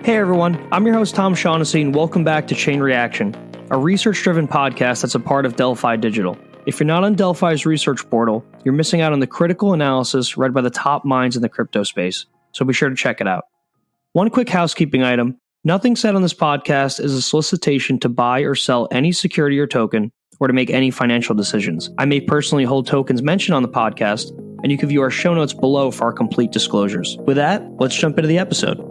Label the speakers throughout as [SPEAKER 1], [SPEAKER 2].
[SPEAKER 1] Hey everyone, I'm your host Tom Shaughnessy, and welcome back to Chain Reaction, a research-driven podcast that's a part of Delphi Digital. If you're not on Delphi's research portal, you're missing out on the critical analysis read by the top minds in the crypto space, so be sure to check it out. One quick housekeeping item: nothing said on this podcast is a solicitation to buy or sell any security or token, or to make any financial decisions. I may personally hold tokens mentioned on the podcast, and you can view our show notes below for our complete disclosures. With that, let's jump into the episode.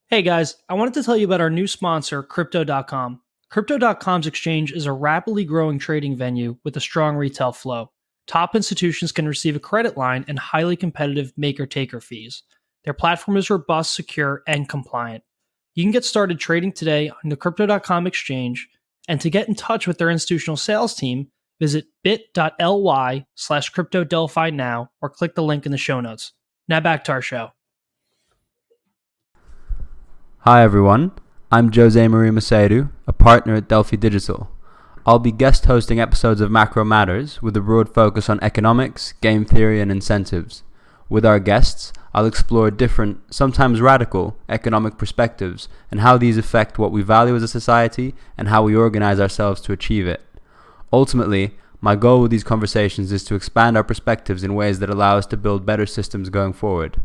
[SPEAKER 1] Hey guys, I wanted to tell you about our new sponsor, Crypto.com. Crypto.com's exchange is a rapidly growing trading venue with a strong retail flow. Top institutions can receive a credit line and highly competitive maker-taker fees. Their platform is robust, secure, and compliant. You can get started trading today on the Crypto.com exchange, and to get in touch with their institutional sales team, visit bit.ly/CryptoDelphi now or click the link in the show notes. Now back to our show.
[SPEAKER 2] Hi everyone, I'm Jose Maria Macedo, a partner at Delphi Digital. I'll be guest hosting episodes of Macro Matters with a broad focus on economics, game theory, and incentives. With our guests, I'll explore different, sometimes radical, economic perspectives and how these affect what we value as a society and how we organize ourselves to achieve it. Ultimately, my goal with these conversations is to expand our perspectives in ways that allow us to build better systems going forward.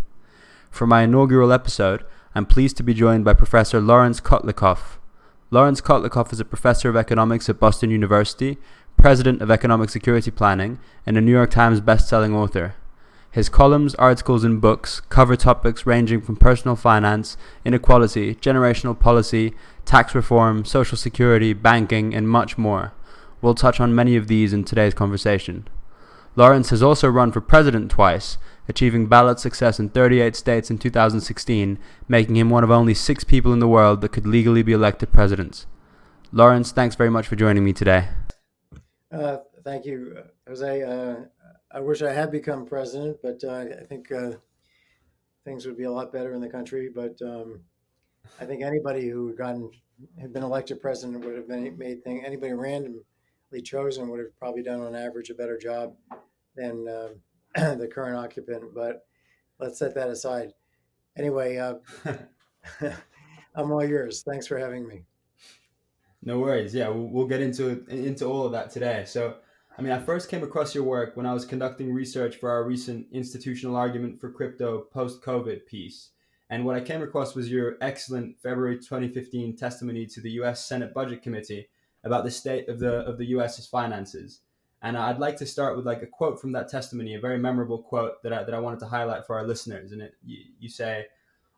[SPEAKER 2] For my inaugural episode, I'm pleased to be joined by Professor Laurence Kotlikoff. Laurence Kotlikoff is a professor of economics at Boston University, president of economic security planning, and a New York Times best-selling author. His columns, articles, and books cover topics ranging from personal finance, inequality, generational policy, tax reform, social security, banking, and much more. We'll touch on many of these in today's conversation. Laurence has also run for president twice, achieving ballot success in 38 states in 2016, making him one of only 6 people in the world that could legally be elected presidents. Laurence, thanks very much for joining me today.
[SPEAKER 3] Thank you, Jose. I wish I had become president, but I think things would be a lot better in the country. But I think anybody who had been elected president would have anybody randomly chosen would have probably done on average a better job than the current occupant, but let's set that aside. Anyway, I'm all yours. Thanks for having me.
[SPEAKER 2] No worries. Yeah, we'll get into all of that today. So, I first came across your work when I was conducting research for our recent institutional argument for crypto post-COVID piece. And what I came across was your excellent February 2015 testimony to the U.S. Senate Budget Committee about the state of the U.S.'s finances. And I'd like to start with a quote from that testimony, a very memorable quote that I wanted to highlight for our listeners. And you say,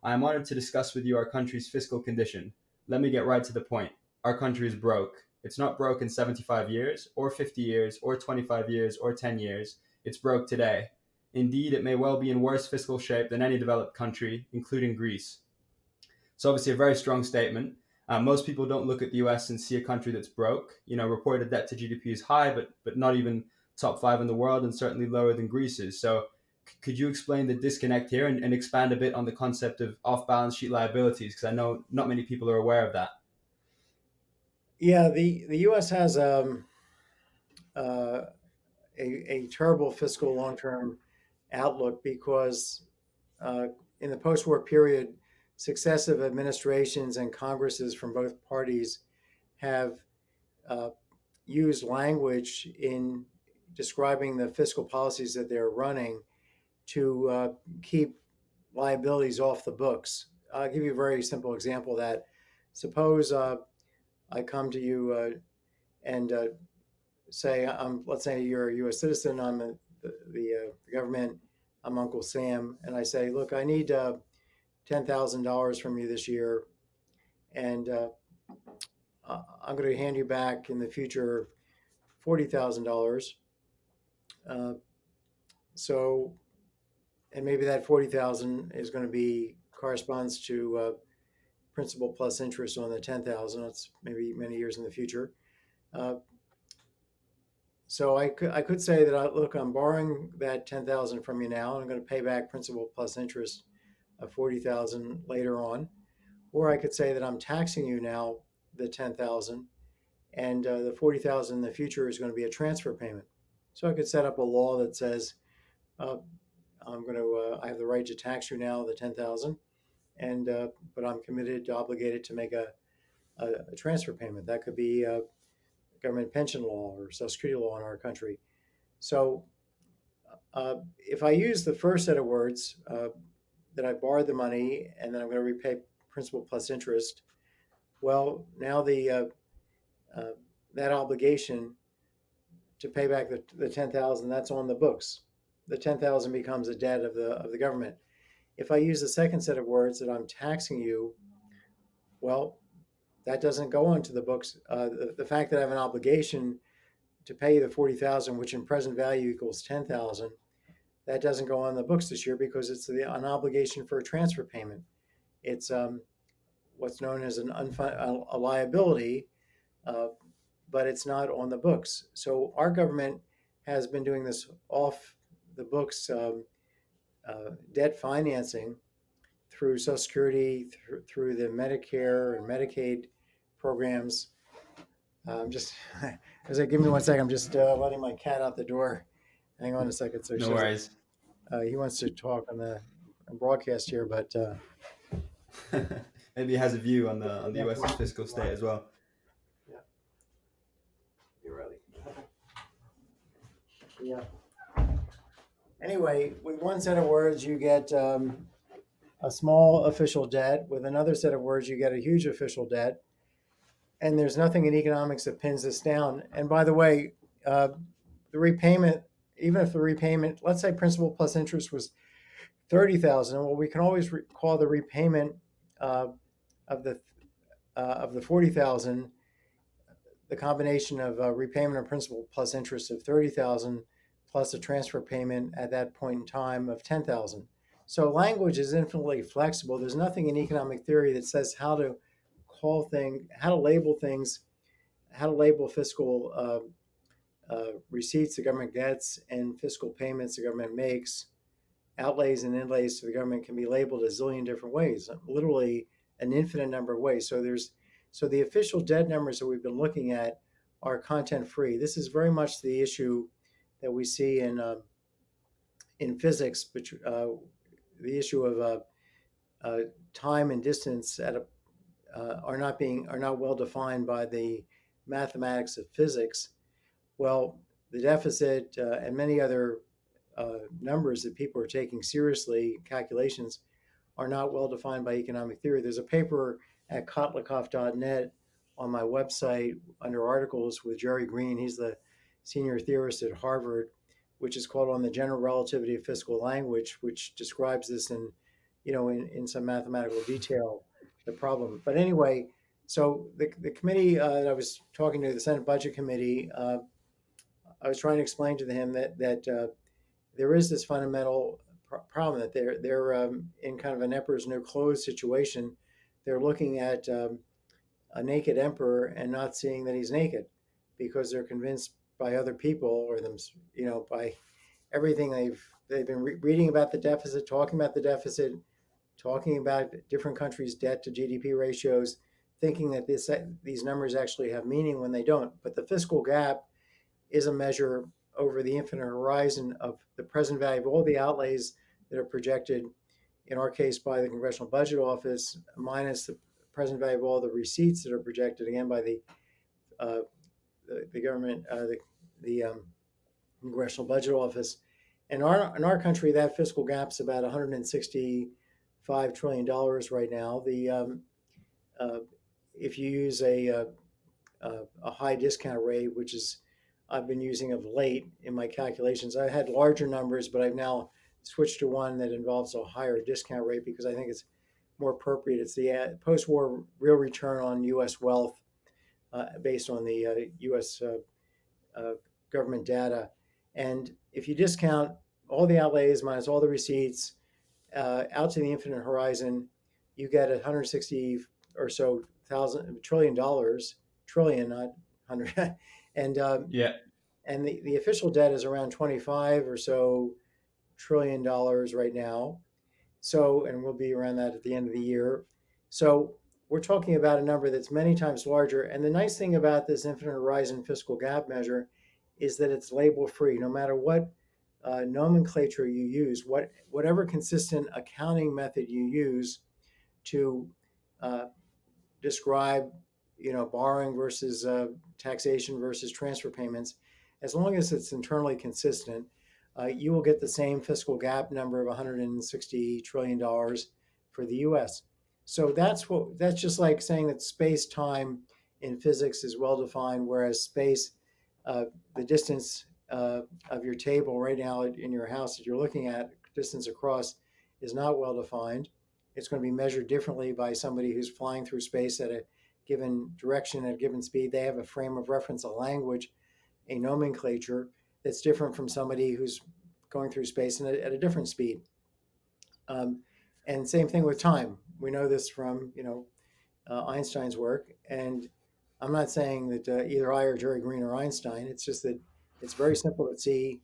[SPEAKER 2] "I am honored to discuss with you our country's fiscal condition. Let me get right to the point. Our country is broke. It's not broke in 75 years, or 50 years, or 25 years, or 10 years. It's broke today. Indeed, it may well be in worse fiscal shape than any developed country, including Greece." So obviously a very strong statement. Most people don't look at the US and see a country that's broke. Reported debt to GDP is high, but not even top 5 in the world, and certainly lower than Greece's. So could you explain the disconnect here and expand a bit on the concept of off-balance sheet liabilities? Because I know not many people are aware of that.
[SPEAKER 3] Yeah, the U.S. has a terrible fiscal long-term outlook because in the post-war period, successive administrations and Congresses from both parties have used language in describing the fiscal policies that they're running to keep liabilities off the books. I'll give you a very simple example of that. Suppose I come to you and say, let's say you're a U.S. citizen, I'm the government, I'm Uncle Sam, and I say, look, I need $10,000 from you this year, and I'm going to hand you back in the future $40,000. And maybe that 40,000 is going to corresponds to principal plus interest on the 10,000. That's maybe many years in the future. So I could say that look, I'm borrowing that 10,000 from you now, and I'm going to pay back principal plus interest of 40,000 later on. Or I could say that I'm taxing you now the 10,000, and the 40,000 in the future is going to be a transfer payment. So I could set up a law that says uh, I have the right to tax you now the 10,000, and but I'm committed, obligated to make a transfer payment. That could be government pension law or Social Security law in our country. So if I use the first set of words, that I borrowed the money and then I'm going to repay principal plus interest, well, now uh, that obligation to pay back the 10,000, that's on the books. The 10,000 becomes a debt of the government. If I use the second set of words that I'm taxing you, well, that doesn't go onto the books. The fact that I have an obligation to pay you the 40,000, which in present value equals 10,000, that doesn't go on the books this year because it's an obligation for a transfer payment. It's what's known as a liability, uh, but it's not on the books. So our government has been doing this off the books debt financing through Social Security, through the Medicare and Medicaid programs. Just as I give me 1 second, I'm just letting my cat out the door. Hang on a second. So
[SPEAKER 2] No worries.
[SPEAKER 3] he wants to talk on the broadcast here, but
[SPEAKER 2] Maybe he has a view on the
[SPEAKER 3] Yeah.
[SPEAKER 2] US's fiscal state as well.
[SPEAKER 3] yeah, you're ready. Yeah. Anyway, with one set of words, you get a small official debt. With another set of words, you get a huge official debt. And there's nothing in economics that pins this down. And by the way, the repayment, even if the repayment, let's say principal plus interest was 30,000, well, we can always call the repayment uh, of the 40,000 the combination of repayment of principal plus interest of 30,000 plus a transfer payment at that point in time of 10,000. So language is infinitely flexible. There's nothing in economic theory that says how to how to label things, how to label fiscal receipts the government gets and fiscal payments the government makes. Outlays and inlays to the government can be labeled a zillion different ways, literally an infinite number of ways. So the official debt numbers that we've been looking at are content free. This is very much the issue that we see in physics, but the issue of time and distance are not well defined by the mathematics of physics. Well, the deficit and many other numbers that people are taking seriously, calculations, are not well defined by economic theory. There's a paper at kotlikoff.net on my website under articles with Jerry Green. He's the senior theorist at Harvard, which is called On the General Relativity of Fiscal Language, which describes this in some mathematical detail, the problem. But anyway, so the committee that I was talking to, the Senate Budget Committee, I was trying to explain to him that there is this fundamental problem that they're in kind of an emperor's new clothes situation. They're looking at a naked emperor and not seeing that he's naked because they're convinced by other people or them, by everything they've been reading about the deficit, talking about the deficit, talking about different countries' debt to GDP ratios, thinking that these numbers actually have meaning when they don't. But the fiscal gap is a measure over the infinite horizon of the present value of all the outlays that are projected, in our case, by the Congressional Budget Office, minus the present value of all the receipts that are projected, again, by the government, the Congressional Budget Office. In our country, that fiscal gap's about $165 trillion right now. If you use a high discount rate, which is I've been using of late in my calculations. I had larger numbers, but I've now switched to one that involves a higher discount rate because I think it's more appropriate. It's the post-war real return on U.S. wealth based on the U.S. Government data. And if you discount all the outlays minus all the receipts out to the infinite horizon, you get 160 or so trillion dollars, trillion, not hundred, and
[SPEAKER 2] Yeah.
[SPEAKER 3] And the official debt is around 25 or so trillion dollars right now. So, and we'll be around that at the end of the year. So we're talking about a number that's many times larger. And the nice thing about this infinite horizon fiscal gap measure is that it's label free. No matter what nomenclature you use, whatever consistent accounting method you use to uh, describe, borrowing versus taxation versus transfer payments, as long as it's internally consistent, you will get the same fiscal gap number of $160 trillion for the U.S. So that's just like saying that space time in physics is well defined, whereas space, uh, the distance of your table right now in your house that you're looking at, distance across, is not well defined. It's going to be measured differently by somebody who's flying through space at a given direction at a given speed. They have a frame of reference, a language, a nomenclature that's different from somebody who's going through space at a different speed. Um, and same thing with time. We know this from Einstein's work. And I'm not saying that either I or Jerry Green or Einstein. It's just that it's very simple to see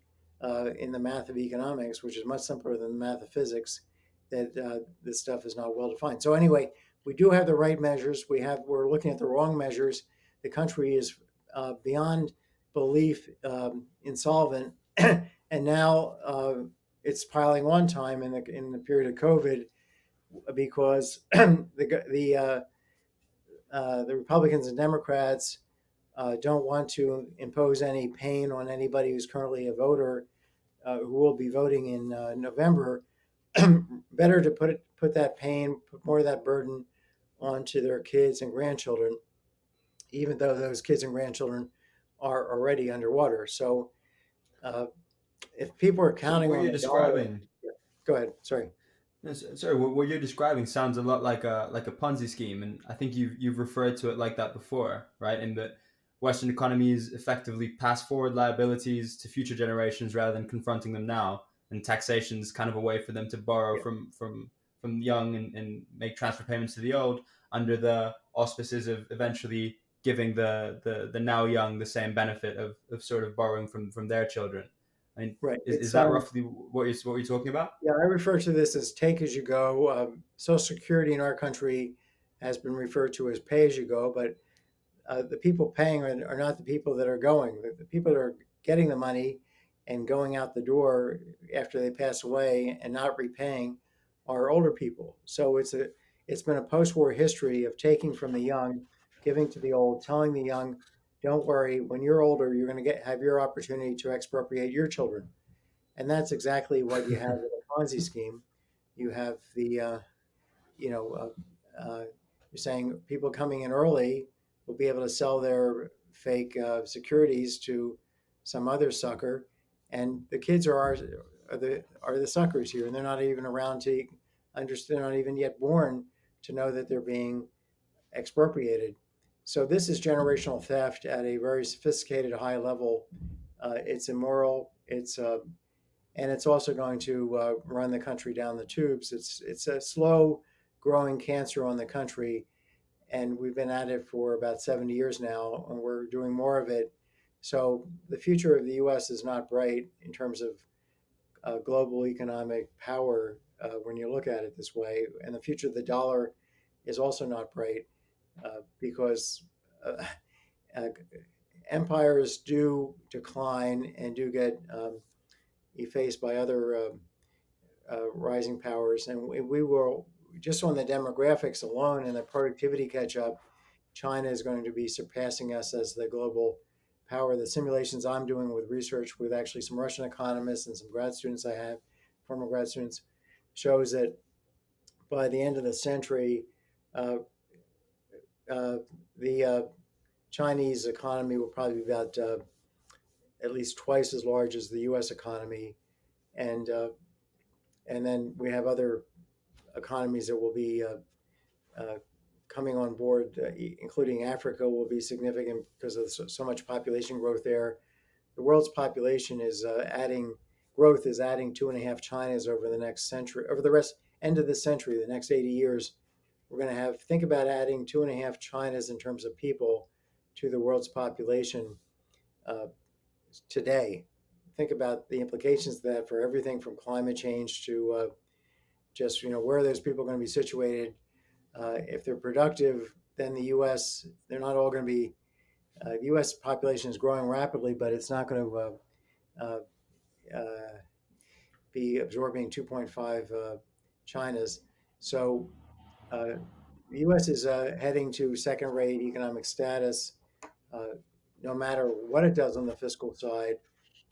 [SPEAKER 3] in the math of economics, which is much simpler than the math of physics, that this stuff is not well defined. So anyway, we do have the right measures. We're looking at the wrong measures. The country is beyond belief insolvent, and now it's piling on time in the period of COVID because the Republicans and Democrats don't want to impose any pain on anybody who's currently a voter who will be voting in November. Better to put that pain, put more of that burden onto their kids and grandchildren, even though those kids and grandchildren are already underwater. So uh, if people are
[SPEAKER 2] So
[SPEAKER 3] counting
[SPEAKER 2] what
[SPEAKER 3] on
[SPEAKER 2] you're
[SPEAKER 3] the dollar,
[SPEAKER 2] describing,
[SPEAKER 3] go ahead. Sorry.
[SPEAKER 2] sorry, what you're describing sounds a lot like a Ponzi scheme, and I think you've referred to it like that before, right? In that Western economies effectively pass forward liabilities to future generations rather than confronting them now, and taxation is kind of a way for them to borrow
[SPEAKER 3] Yeah.
[SPEAKER 2] from young and make transfer payments to the old under the auspices of eventually giving the now young the same benefit of sort of borrowing from their children. I mean,
[SPEAKER 3] Right.
[SPEAKER 2] is
[SPEAKER 3] It's
[SPEAKER 2] that roughly what you're talking about?
[SPEAKER 3] Yeah, I refer to this as take as you go. Social Security in our country has been referred to as pay as you go, but the people paying are not the people that are going. The people that are getting the money and going out the door after they pass away and not repaying are older people. So it's been a post-war history of taking from the young, giving to the old, telling the young, don't worry, when you're older, you're going to have your opportunity to expropriate your children. And that's exactly what you have with a Ponzi scheme. You have you know, you're saying people coming in early will be able to sell their fake securities to some other sucker, and the kids are the suckers here, and they're not even around to understand, not even yet born to know that they're being expropriated. So this is generational theft at a very sophisticated high level. It's immoral. And it's also going to run the country down the tubes. It's a slow growing cancer on the country, and we've been at it for about 70 years now, and we're doing more of it. So the future of the U.S. is not bright in terms of global economic power when you look at it this way, and the future of the dollar is also not bright because uh, uh, empires do decline and do get effaced by other rising powers. And we will, just on the demographics alone and the productivity catch up, China is going to be surpassing us as the global power. The simulations I'm doing with research with actually some Russian economists and some grad students I have, former grad students, shows that by the end of the century, uh, uh, the Chinese economy will probably be about at least twice as large as the U.S. economy, and and then we have other economies that will be uh, coming on board, including Africa, will be significant because of so much population growth there. The world's population is adding 2.5 Chinas over the next century, over the end of this century, the next 80 years. We're going to think about adding 2.5 Chinas in terms of people to the world's population uh, today. Think about the implications of that for everything from climate change to just where are those people going to be situated. If they're productive, then the U.S. they're not all going to be. The U.S. population is growing rapidly, but it's not going to be absorbing 2.5 China's. So the U.S. is heading to second-rate economic status, uh, no matter what it does on the fiscal side,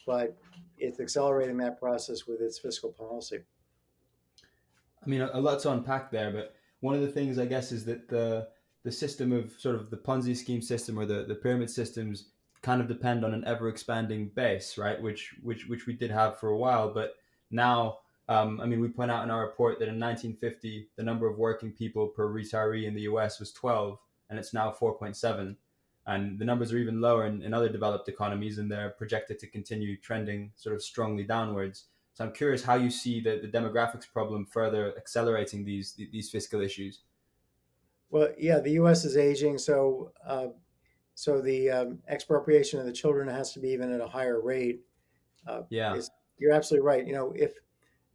[SPEAKER 3] but it's accelerating that process with its fiscal policy.
[SPEAKER 2] I mean, a lot to unpack there, but one of the things I guess is that the system of sort of the Ponzi scheme system or the pyramid systems kind of depend on an ever expanding base, right? Which we did have for a while, but now, I mean, we point out in our report that in 1950 the number of working people per retiree in the U.S. was 12, and it's now 4.7, and the numbers are even lower in other developed economies, and they're projected to continue trending sort of strongly downwards. So I'm curious how you see the demographics problem further accelerating these fiscal issues.
[SPEAKER 3] Well, yeah, the U.S. is aging, so the expropriation of the children has to be even at a higher rate.
[SPEAKER 2] Yeah,
[SPEAKER 3] It's You're absolutely right. If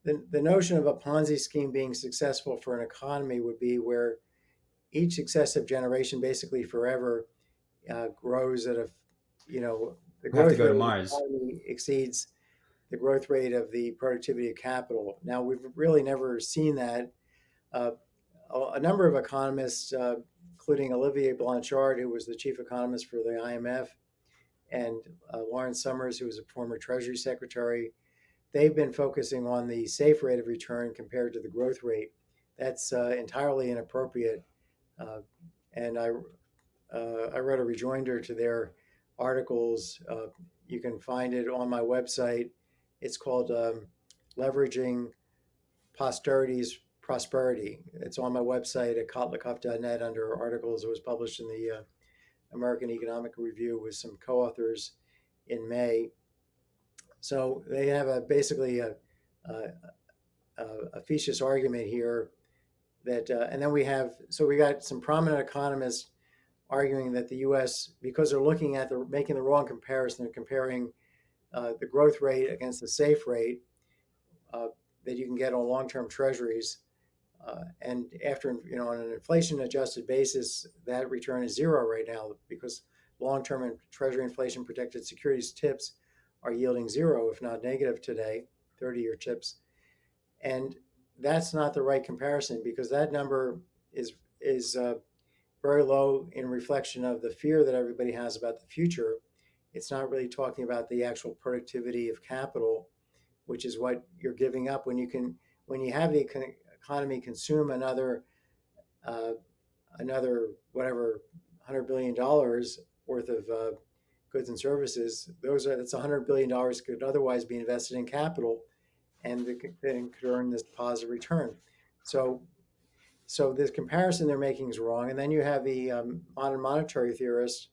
[SPEAKER 3] the notion of a Ponzi scheme being successful for an economy would be where each successive generation, basically forever, grows at the
[SPEAKER 2] we have to
[SPEAKER 3] growth
[SPEAKER 2] go to
[SPEAKER 3] rate of the
[SPEAKER 2] Mars.
[SPEAKER 3] economy exceeds the growth rate of the productivity of capital. Now, we've really never seen that. Uh, a number of economists, including Olivier Blanchard, who was the chief economist for the IMF, and Lawrence Summers, who was a former Treasury Secretary, they've been focusing on the safe rate of return compared to the growth rate. That's entirely inappropriate. Uh, and I wrote a rejoinder to their articles. You can find it on my website. It's called Leveraging Posterity's Prosperity. It's on my website at kotlikoff.net under articles. It was published in the American Economic Review with some co-authors in May. So they have basically a specious argument here that, and then we got some prominent economists arguing that the U.S., because they're looking at making the wrong comparison, they're comparing the growth rate against the safe rate uh, that you can get on long-term treasuries. And after, on an inflation-adjusted basis, that return is zero right now because long-term and treasury inflation-protected securities tips are yielding zero, if not negative today, 30-year tips. And that's not the right comparison because that number is very low in reflection of the fear that everybody has about the future. It's not really talking about the actual productivity of capital, which is what you're giving up when you have the economy consume uh, another whatever $100 billion worth of goods and services. That's $100 billion could otherwise be invested in capital, and then could earn this positive return. So so this comparison they're making is wrong. And then you have the modern monetary theorists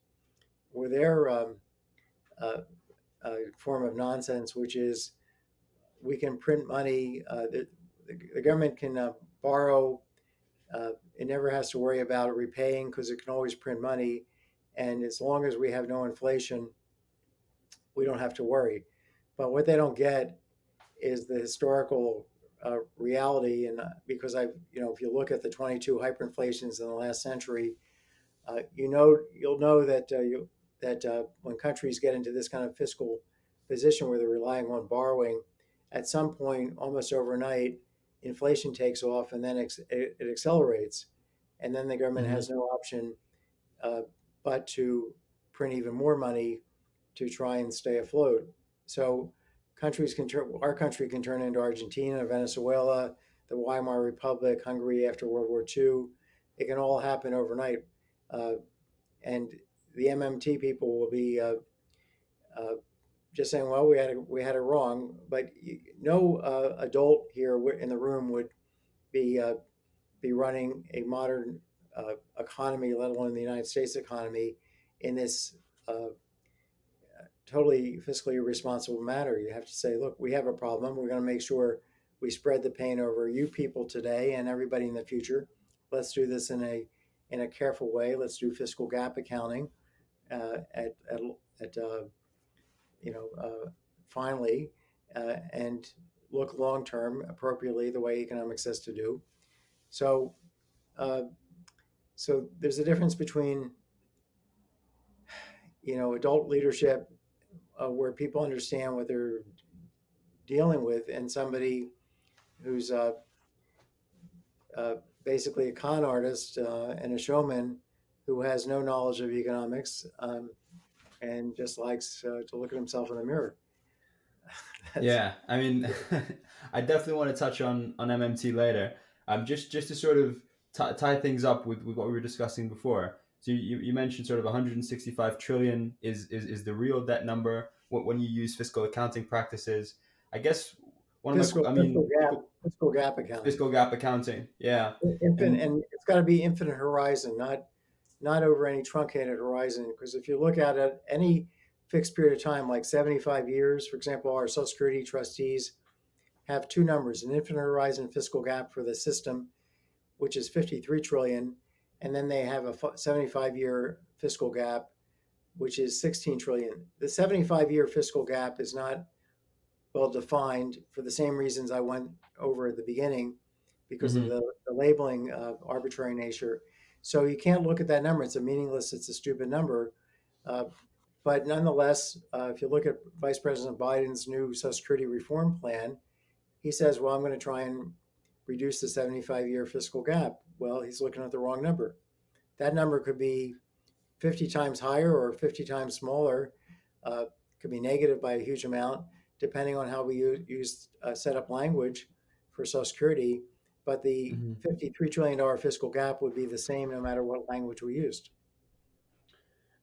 [SPEAKER 3] with their uh, form of nonsense, which is we can print money. The government can borrow. It never has to worry about repaying because it can always print money. And as long as we have no inflation, we don't have to worry. But what they don't get is the historical reality. And because if you look at the 22 hyperinflations in the last century, you'll know that when countries get into this kind of fiscal position where they're relying on borrowing, at some point, almost overnight, inflation takes off and then it accelerates, and then the government
[SPEAKER 2] Mm-hmm.
[SPEAKER 3] has no option uh, but to print even more money to try and stay afloat. So our country can turn into Argentina, Venezuela, the Weimar Republic, Hungary after World War II. It can all happen overnight. Uh, and the MMT people will be uh, just saying, "Well, we had it wrong." But no adult here in the room would be be running a modern economy, let alone the United States economy, in this uh, totally fiscally irresponsible manner. You have to say, "Look, we have a problem. We're going to make sure we spread the pain over you people today and everybody in the future. Let's do this in a careful way. Let's do fiscal gap accounting." At finally, and look long term appropriately the way economics says to do. So, uh, so there's a difference between adult leadership where people understand what they're dealing with, and somebody who's uh, basically a con artist and a showman who has no knowledge of economics and just likes to look at himself in the mirror. That's
[SPEAKER 2] Yeah, I mean, I definitely want to touch on MMT later. Just to sort of tie things up with what we were discussing before. So you mentioned sort of 165 trillion is the real debt number when you use fiscal accounting practices. I guess one of my, I mean, people
[SPEAKER 3] fiscal gap accounting.
[SPEAKER 2] fiscal gap accounting. Yeah,
[SPEAKER 3] Infinite,
[SPEAKER 2] and
[SPEAKER 3] and it's got to be infinite horizon, not over any truncated horizon. Because if you look at it, any fixed period of time, like 75 years, for example, our Social Security trustees have two numbers: an infinite horizon fiscal gap for the system, which is 53 trillion, and then they have a 75-year fiscal gap, which is 16 trillion. The 75-year fiscal gap is not well defined for the same reasons I went over at the beginning, because of
[SPEAKER 2] mhm.
[SPEAKER 3] the labeling arbitrary nature. So you can't look at that number. It's it's a stupid number. Uh, but nonetheless, if you look at Vice President Biden's new Social Security reform plan, he says, well, I'm going to try and reduce the 75-year fiscal gap. Well, he's looking at the wrong number. That number could be 50 times higher or 50 times smaller, uh, could be negative by a huge amount, depending on how we use set up language for Social Security. But the
[SPEAKER 2] Mhm.
[SPEAKER 3] $53 trillion fiscal gap would be the same no matter what language we used.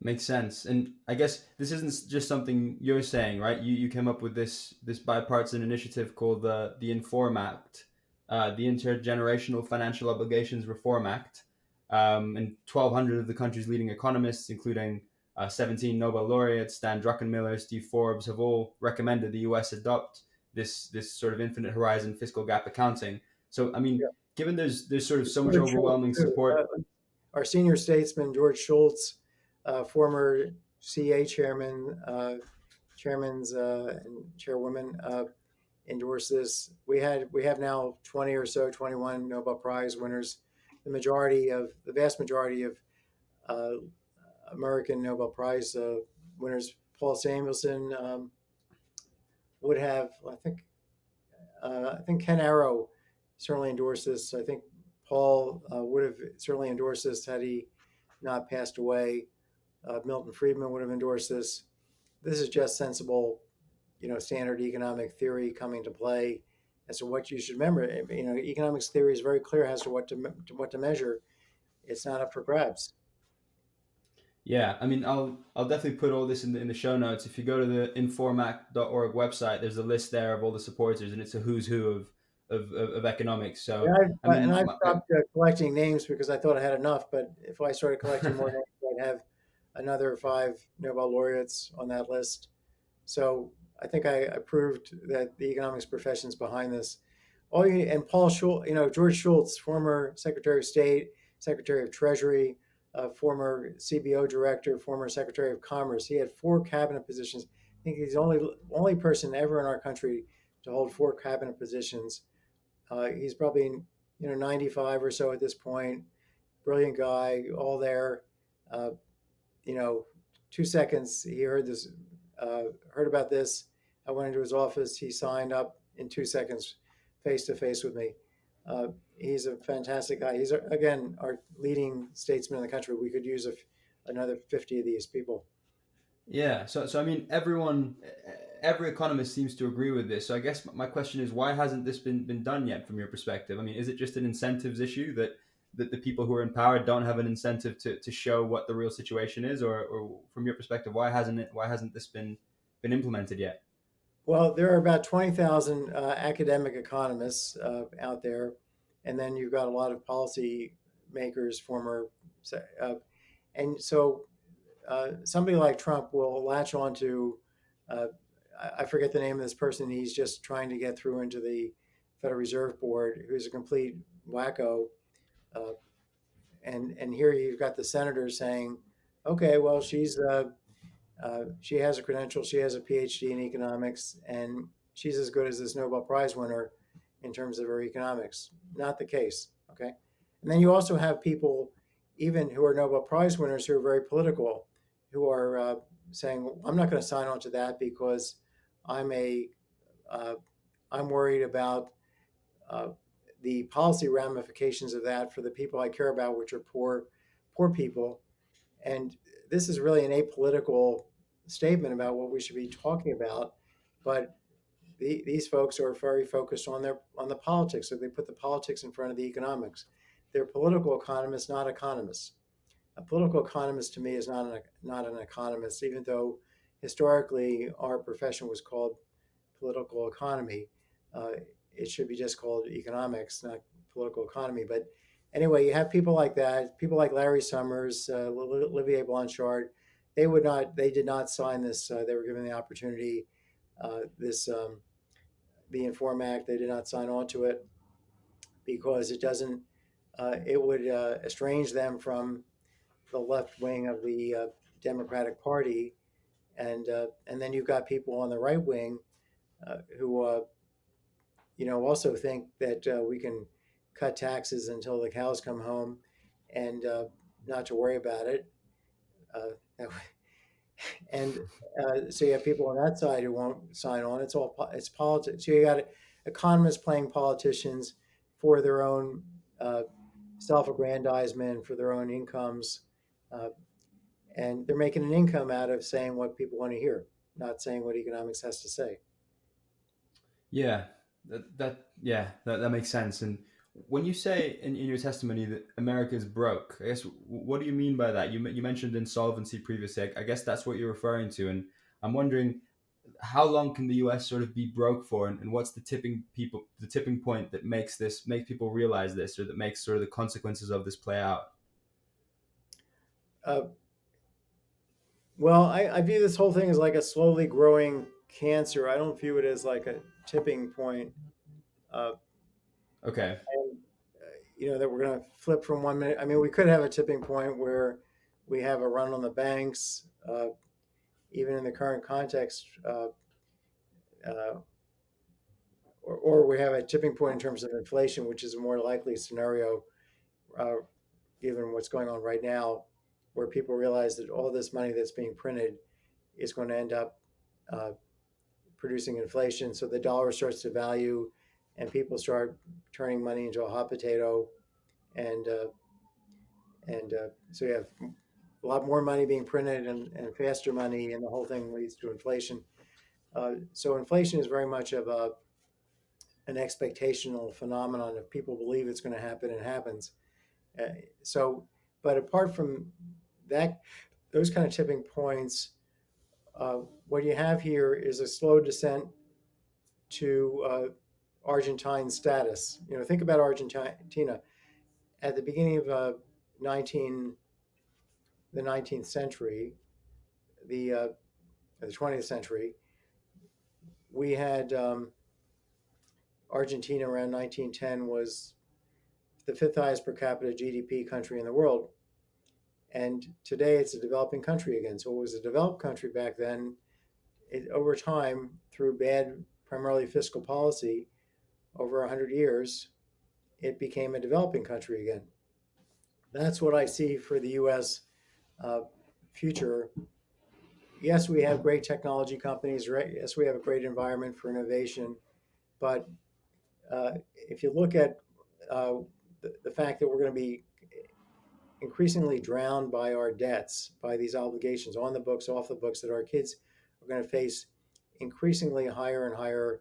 [SPEAKER 2] Makes sense. And I guess this isn't just something you're saying, right? You came up with this bipartisan initiative called the Inform Act, the Intergenerational Financial Obligations Reform Act, and 1,200 of the country's leading economists, including 17 Nobel laureates, Stan Druckenmiller, Steve Forbes, have all recommended the U.S. adopt this sort of infinite horizon fiscal gap accounting. So, I mean,
[SPEAKER 3] Yeah.
[SPEAKER 2] given there's sort of so much
[SPEAKER 3] George Schultz,
[SPEAKER 2] overwhelming
[SPEAKER 3] too.
[SPEAKER 2] support.
[SPEAKER 3] Our senior statesman, George Schultz, former CA chairman, chairman's and chairwoman, endorse this. We have now 20 or so, 21 Nobel Prize winners. The vast majority of uh, American Nobel Prize winners. Paul Samuelson would have, I think Ken Arrow certainly endorsed this. I think Paul would have certainly endorsed this had he not passed away. Milton Friedman would have endorsed this. This is just sensible, standard economic theory coming to play as to what you should remember. Economics theory is very clear as to what to measure. It's not up for grabs.
[SPEAKER 2] Yeah, I mean, I'll definitely put all this in the show notes. If you go to the informac.org website, there's a list there of all the supporters, and it's a who's who of economics. So, I
[SPEAKER 3] And
[SPEAKER 2] mean,
[SPEAKER 3] I've stopped collecting names because I thought I had enough. But if I started collecting more names, I'd have another 5 Nobel laureates on that list. So I think I proved that the economics profession is behind this. And Paul Schultz, George Schultz, former Secretary of State, Secretary of Treasury, former CBO director, former Secretary of Commerce. He had 4 cabinet positions. I think he's the only person ever in our country to hold 4 cabinet positions. He's probably 95 or so at this point. Brilliant guy, all there. Uh, you know, 2 seconds. He heard about this. I went into his office. He signed up in 2 seconds, face to face with me. He's a fantastic guy. He's again our leading statesman in the country. We could use another 50 of these people.
[SPEAKER 2] yeah. So I mean, every economist seems to agree with this. So I guess my question is, why hasn't this been done yet, from your perspective? I mean, is it just an incentives issue that the people who are in power don't have an incentive to show what the real situation is, or from your perspective, why hasn't this been implemented yet?
[SPEAKER 3] Well, there are about 20,000 academic economists out there, and then you've got a lot of policy makers, uh, and so somebody like Trump will latch on to, uh, I forget the name of this person. He's just trying to get through into the Federal Reserve Board, who's a complete wacko. Uh, and here you've got the senator saying, okay, well, she's She has a credential, she has a PhD in economics, and she's as good as this Nobel Prize winner in terms of her economics. Not the case, okay? And then you also have people, even who are Nobel Prize winners, who are very political, who are saying, well, I'm not going to sign on to that because I'm a uh, I'm worried about uh, the policy ramifications of that for the people I care about, which are poor people. And this is really an apolitical statement about what we should be talking about, but these folks are very focused on the politics, so they put the politics in front of the economics. They're political economists, not economists. A political economist to me is not an economist, even though historically our profession was called political economy. Uh, it should be just called economics, not political economy. But anyway, you have people like that, people like Larry Summers, Olivier Blanchard. They did not sign this. They were given the opportunity. This the Inform Act. They did not sign on to it because it doesn't. It would estrange them from the left wing of the Democratic Party, and then you've got people on the right wing who also think that we can cut taxes until the cows come home, and not to worry about it. Uh, and so you have people on that side who won't sign on. It's politics. So you got economists playing politicians for their own self-aggrandizement, for their own incomes, uh, and they're making an income out of saying what people want to hear, not saying what economics has to say.
[SPEAKER 2] Yeah, that makes sense. And when you say in your testimony that America is broke, I guess what do you mean by that? You mentioned insolvency previously. I guess that's what you're referring to. And I'm wondering how long can the U.S. sort of be broke for, and what's the tipping point that makes people realize this, or that makes sort of the consequences of this play out?
[SPEAKER 3] Uh, well, I view this whole thing as like a slowly growing cancer. I don't view it as like a tipping point. Uh,
[SPEAKER 2] Okay.
[SPEAKER 3] and, that we're going to flip from 1 minute. I mean, we could have a tipping point where we have a run on the banks, even in the current context, uh, or we have a tipping point in terms of inflation, which is a more likely scenario, uh, given what's going on right now, where people realize that all this money that's being printed is going to end up uh, producing inflation. So the dollar starts to value, and people start turning money into a hot potato, and so you have a lot more money being printed and faster money, and the whole thing leads to inflation. So inflation is very much of an expectational phenomenon. If people believe it's going to happen, it happens. Uh, so, but apart from that, those kind of tipping points, uh, what you have here is a slow descent to Argentine status. Think about Argentina at the beginning of 19 the 19th century, the 20th century. We had Argentina around 1910 was the fifth highest per capita GDP country in the world, and today it's a developing country again. So it was a developed country back then. Over time, through bad, primarily fiscal policy, over 100 years, it became a developing country again. That's what I see for the U.S. Uh, future. Yes, we have great technology companies. Right? Yes, we have a great environment for innovation. But if you look at the fact that we're going to be increasingly drowned by our debts, by these obligations on the books, off the books, that our kids are going to face increasingly higher and higher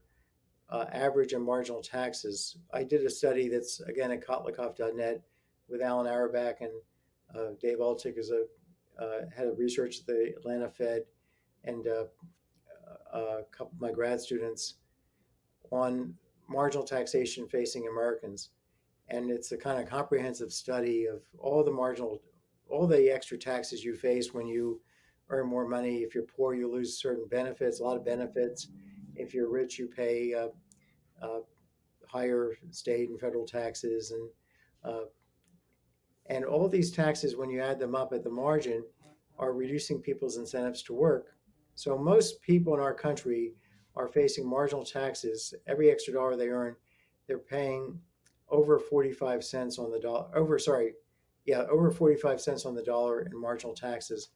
[SPEAKER 3] average and marginal taxes. I did a study that's again at Kotlikoff.net with Alan Auerbach, and Dave Altick is a head of research at the Atlanta Fed, and a couple of my grad students on marginal taxation facing Americans. And it's a kind of comprehensive study of all the extra taxes you face when you earn more money. If you're poor, you lose certain benefits, a lot of benefits. If you're rich, you pay uh, higher state and federal taxes, uh, and all these taxes, when you add them up at the margin, are reducing people's incentives to work. So most people in our country are facing marginal taxes. Every extra dollar they earn, they're paying over 45 cents on the dollar, over 45 cents on the dollar in marginal taxes.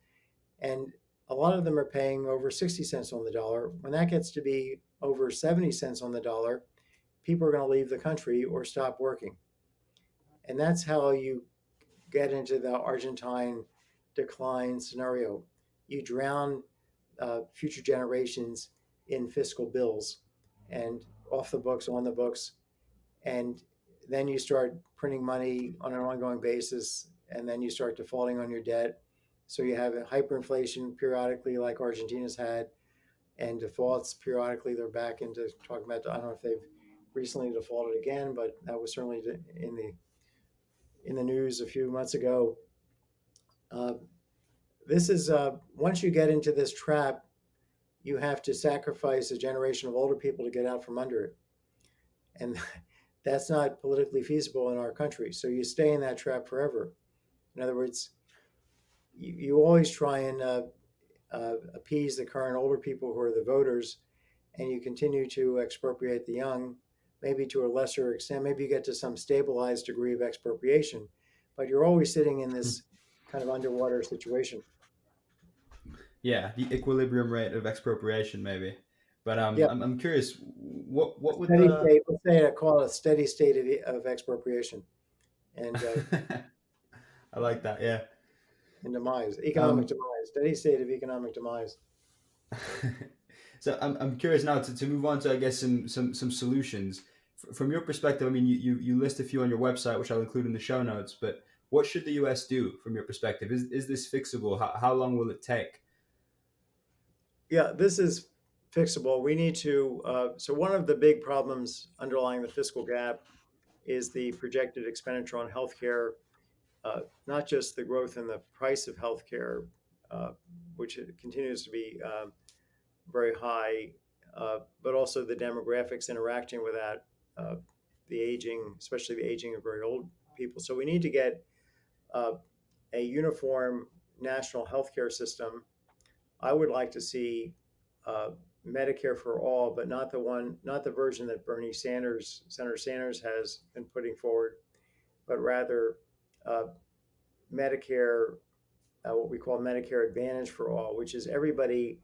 [SPEAKER 3] And a lot of them are paying over 60 cents on the dollar. When that gets to be over 70 cents on the dollar, people are going to leave the country or stop working. And that's how you get into the Argentine decline scenario. You drown future generations in fiscal bills and off the books, on the books, and then you start printing money on an ongoing basis, and then you start defaulting on your debt. So you have a hyperinflation periodically, like Argentina's had, and defaults periodically. They're back into talking about. I don't know if they've recently defaulted again, but that was certainly in the news a few months ago. Uh, this is once you get into this trap, you have to sacrifice a generation of older people to get out from under it, and that's not politically feasible in our country. So you stay in that trap forever. In other words, you always try and appease the current older people who are the voters, and you continue to expropriate the young, maybe to a lesser extent. Maybe you get to some stabilized degree of expropriation, but you're always sitting in this kind of underwater situation.
[SPEAKER 2] Yeah, the equilibrium rate of expropriation, maybe. But
[SPEAKER 3] Yeah,
[SPEAKER 2] I'm curious,
[SPEAKER 3] a
[SPEAKER 2] what would
[SPEAKER 3] steady
[SPEAKER 2] the
[SPEAKER 3] state. Let's say I call it a steady state of expropriation and
[SPEAKER 2] I like that. Yeah.
[SPEAKER 3] demise, economic
[SPEAKER 2] Um,
[SPEAKER 3] demise, steady state of economic demise.
[SPEAKER 2] so I'm curious now to move on to, I guess, some solutions. From your perspective, I mean, you list a few on your website, which I'll include in the show notes. But what should the U.S. do from your perspective? Is this fixable? How long will it take?
[SPEAKER 3] Yeah, this is fixable. We need to. So one of the big problems underlying the fiscal gap is the projected expenditure on healthcare, not just the growth in the price of healthcare, uh, which continues to be very high, but also the demographics interacting with that, uh, the aging, especially the aging of very old people. So we need to get uh, a uniform national healthcare system. I would like to see uh, Medicare for all, but not the version that Senator Sanders has been putting forward, but rather uh, Medicare, what we call Medicare Advantage for all, which is everybody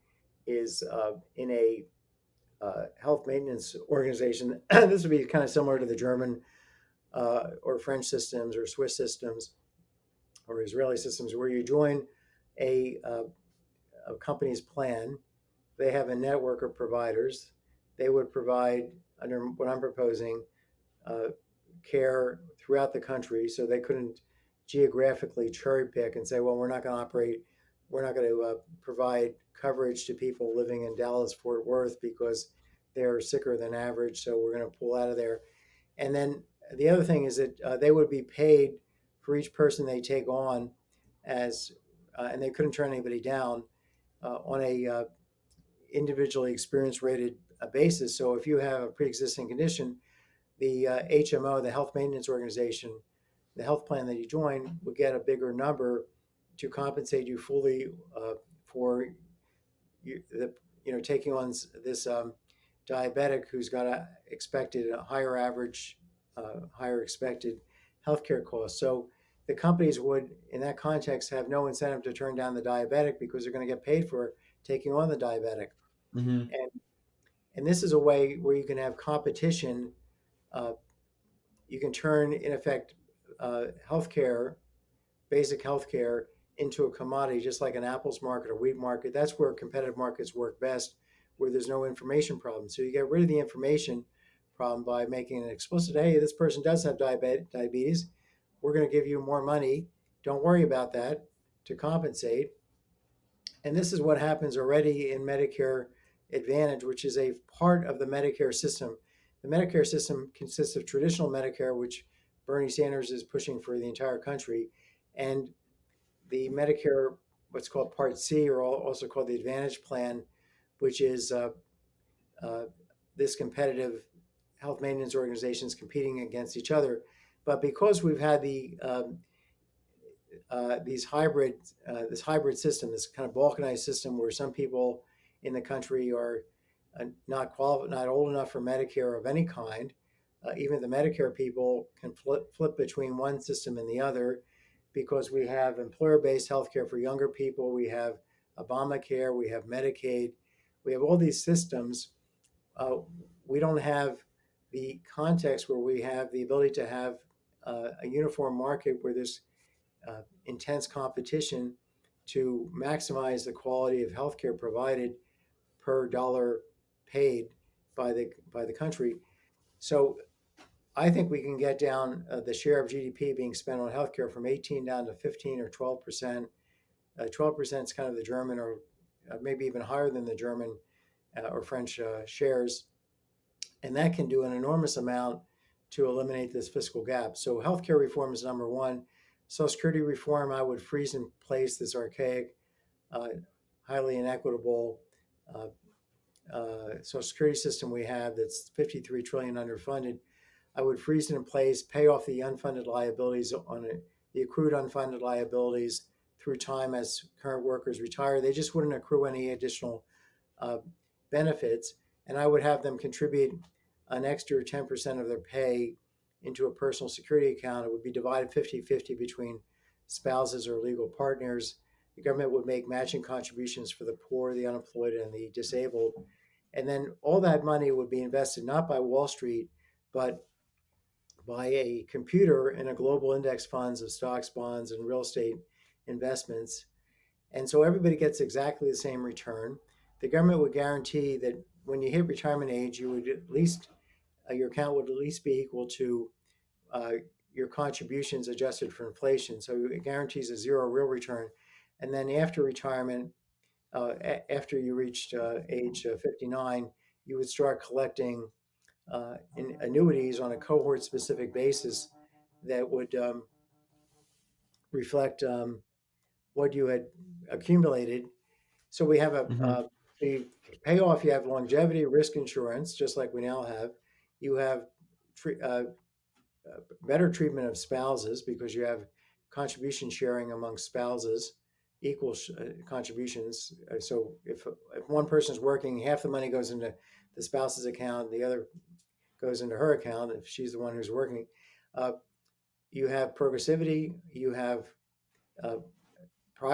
[SPEAKER 3] is in a health maintenance organization. This would be kind of similar to the German or French systems or Swiss systems or Israeli systems, where you join a company's plan. They have a network of providers. They would provide, under what I'm proposing, uh, care throughout the country, so they couldn't geographically cherry pick and say, well, we're not going to provide coverage to people living in Dallas, Fort Worth because they're sicker than average, so we're going to pull out of there. And then the other thing is that they would be paid for each person they take on as, and they couldn't turn anybody down on a individually experience rated basis. So if you have a pre-existing condition, the HMO, the health maintenance organization, the health plan that you join would get a bigger number to compensate you fully for taking on this diabetic who's got a higher average, higher expected healthcare costs. So the companies would, in that context, have no incentive to turn down the diabetic because they're going to get paid for taking on the diabetic.
[SPEAKER 2] Mm-hmm.
[SPEAKER 3] And and this is a way where you can have competition. Uh, you can turn, in effect, healthcare, basic healthcare, into a commodity, just like an apples market or wheat market. That's where competitive markets work best, where there's no information problem. So you get rid of the information problem by making it explicit. Hey, this person does have diabetes. We're going to give you more money. Don't worry about that to compensate. And this is what happens already in Medicare Advantage, which is a part of the Medicare system. The Medicare system consists of traditional Medicare, which Bernie Sanders is pushing for the entire country, and the Medicare, what's called Part C, or also called the Advantage Plan, which is uh, this competitive health maintenance organizations competing against each other. But because we've had this hybrid system, this kind of balkanized system where some people in the country are not old enough for Medicare of any kind. Even the Medicare people can flip between one system and the other because we have employer-based healthcare for younger people, we have Obamacare, we have Medicaid, we have all these systems. We don't have the context where we have the ability to have a uniform market where there's intense competition to maximize the quality of healthcare provided per dollar paid by the country. So I think we can get down the share of GDP being spent on healthcare from 18 down to 15 or 12%. 12% is kind of the German, or maybe even higher than the German or French shares, and that can do an enormous amount to eliminate this fiscal gap. So healthcare reform is number one. Social Security reform, I would freeze in place this archaic, highly inequitable Social Security system we have that's 53 trillion underfunded. I would freeze it in place, pay off the unfunded liabilities the accrued unfunded liabilities through time as current workers retire. They just wouldn't accrue any additional benefits, and I would have them contribute an extra 10% of their pay into a personal security account. It would be divided 50-50 between spouses or legal partners. The government would make matching contributions for the poor, the unemployed, and the disabled. And then all that money would be invested not by Wall Street, but by a computer in a global index funds of stocks, bonds, and real estate investments. And so everybody gets exactly the same return. The government would guarantee that when you hit retirement age, you would at least your account would at least be equal to your contributions adjusted for inflation. So it guarantees a zero real return. And then after retirement, after you reached age 59, you would start collecting in annuities on a cohort-specific basis that would reflect what you had accumulated. So we have the payoff. You have longevity risk insurance, just like we now have. You have better treatment of spouses because you have contribution sharing among spouses, equal contributions. So if one person is working, half the money goes into the spouse's account, the other goes into her account if she's the one who's working. You have progressivity, you have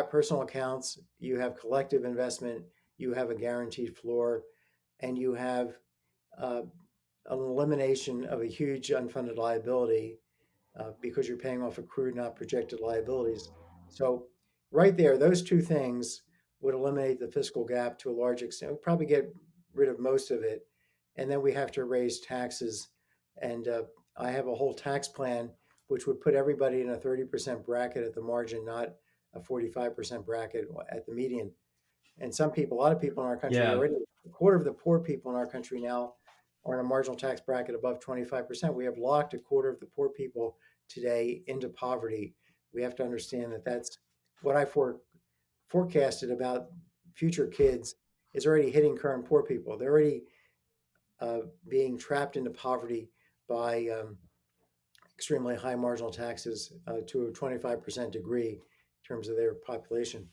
[SPEAKER 3] personal accounts, you have collective investment, you have a guaranteed floor, and you have an elimination of a huge unfunded liability because you're paying off accrued, not projected liabilities. So right there, those two things would eliminate the fiscal gap to a large extent. We'd probably get rid of most of it. And then we have to raise taxes. And I have a whole tax plan which would put everybody in a 30% bracket at the margin, not a 45% bracket at the median. And a lot of people in our country already, a quarter of the poor people in our country now are in a marginal tax bracket above 25%. We have locked a quarter of the poor people today into poverty. We have to understand that that's what I forecasted about future kids is already hitting current poor people. They're already being trapped into poverty by extremely high marginal taxes to a 25% degree in terms of their population.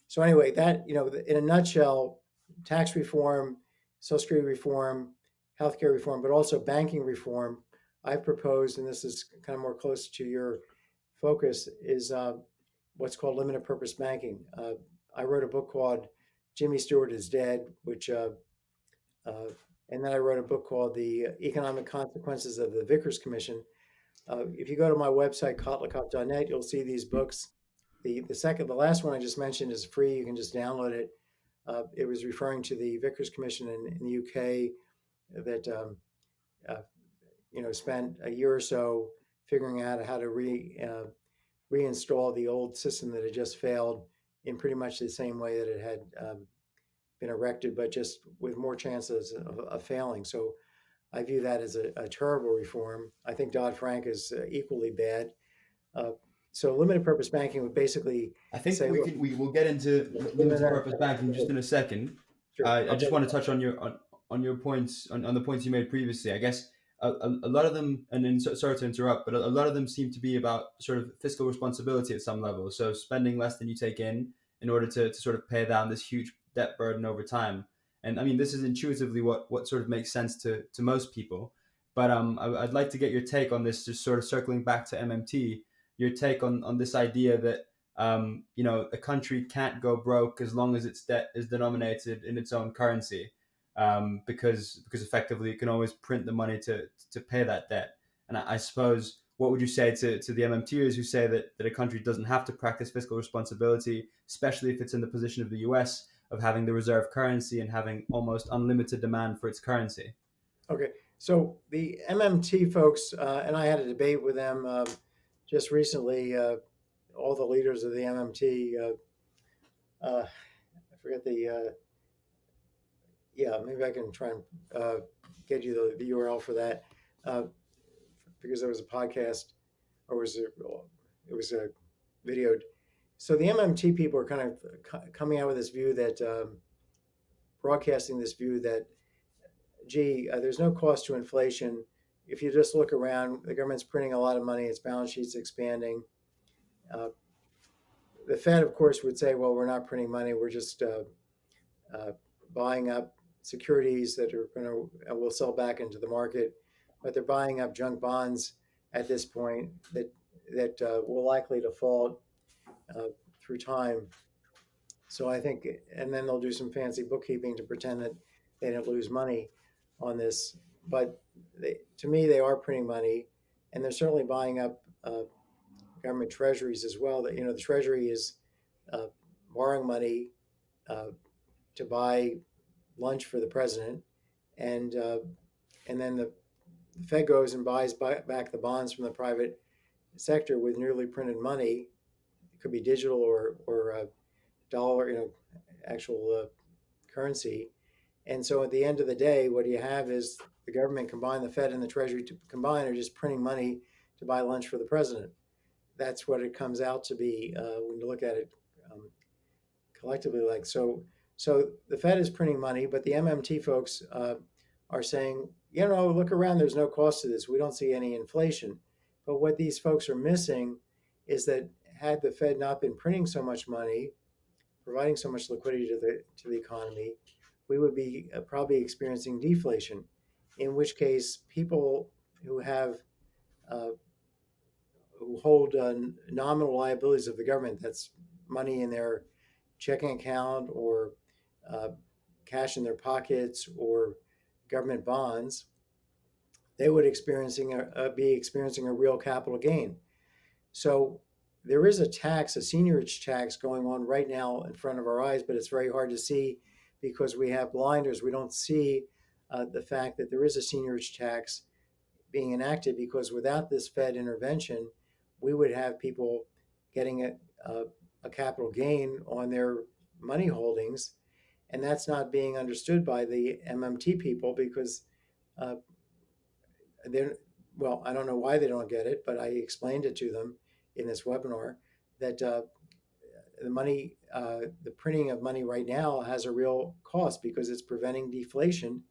[SPEAKER 3] So anyway, that, in a nutshell, tax reform, Social Security reform, healthcare reform, but also banking reform, I've proposed, and this is kind of more close to your focus, is what's called limited purpose banking. I wrote a book called Jimmy Stewart is Dead, and then I wrote a book called The Economic Consequences of the Vickers Commission. If you go to my website, kotlikoff.net, you'll see these books. The last one I just mentioned is free. You can just download it. It was referring to the Vickers Commission in the UK that spent a year or so figuring out how to reinstall the old system that had just failed in pretty much the same way that it had been erected, but just with more chances of failing. So I view that as a terrible reform. I think Dodd-Frank is equally bad. So limited purpose banking would basically
[SPEAKER 2] I think we will get into limited purpose banking just in a second.
[SPEAKER 3] Sure.
[SPEAKER 2] I just want to touch on your points on the points you made previously. I guess a lot of them, and then sorry to interrupt, but a lot of them seem to be about sort of fiscal responsibility at some level. So spending less than you take in order to sort of pay down this huge debt burden over time. And I mean, this is intuitively what sort of makes sense to most people. But I'd like to get your take on this, just sort of circling back to MMT, your take on this idea that a country can't go broke as long as its debt is denominated in its own currency, because effectively it can always print the money to pay that debt. And I suppose, what would you say to the MMTers who say that a country doesn't have to practice fiscal responsibility, especially if it's in the position of the US of having the reserve currency and having almost unlimited demand for its currency?
[SPEAKER 3] Okay, so the MMT folks, and I had a debate with them just recently. All the leaders of the MMT, I forget yeah, maybe I can try and get you the URL for that, because there was a podcast, or it was a videoed. So the MMT people are kind of coming out with this view that, broadcasting this view that, gee, there's no cost to inflation. If you just look around, the government's printing a lot of money, its balance sheet's expanding. Uh, the Fed, of course, would say, well, we're not printing money, we're just buying up securities that are going to will sell back into the market, but they're buying up junk bonds at this point that will likely default through time. So I think, and then they'll do some fancy bookkeeping to pretend that they didn't lose money on this. But to me, they are printing money, and they're certainly buying up government treasuries as well. That the Treasury is uh, borrowing money uh, to buy lunch for the president, and then the Fed goes and buys back the bonds from the private sector with newly printed money. It could be digital or dollar, actual currency. And so at the end of the day, what you have is the government combined, the Fed and the Treasury to combine are just printing money to buy lunch for the president. That's what it comes out to be when you look at it collectively. Like so the Fed is printing money, but the MMT folks are saying, look around, there's no cost to this. We don't see any inflation. But what these folks are missing is that had the Fed not been printing so much money, providing so much liquidity to the economy, we would be probably experiencing deflation. In which case, people who have who hold nominal liabilities of the government, that's money in their checking account or uh, cash in their pockets or government bonds, they would be experiencing a real capital gain. So there is a tax, a seniorage tax going on right now in front of our eyes, but it's very hard to see because we have blinders. We don't see the fact that there is a seniorage tax being enacted, because without this Fed intervention, we would have people getting a capital gain on their money holdings. And that's not being understood by the MMT people because uh, they're, well, I don't know why they don't get it, but I explained it to them in this webinar that the printing of money right now has a real cost because it's preventing deflation,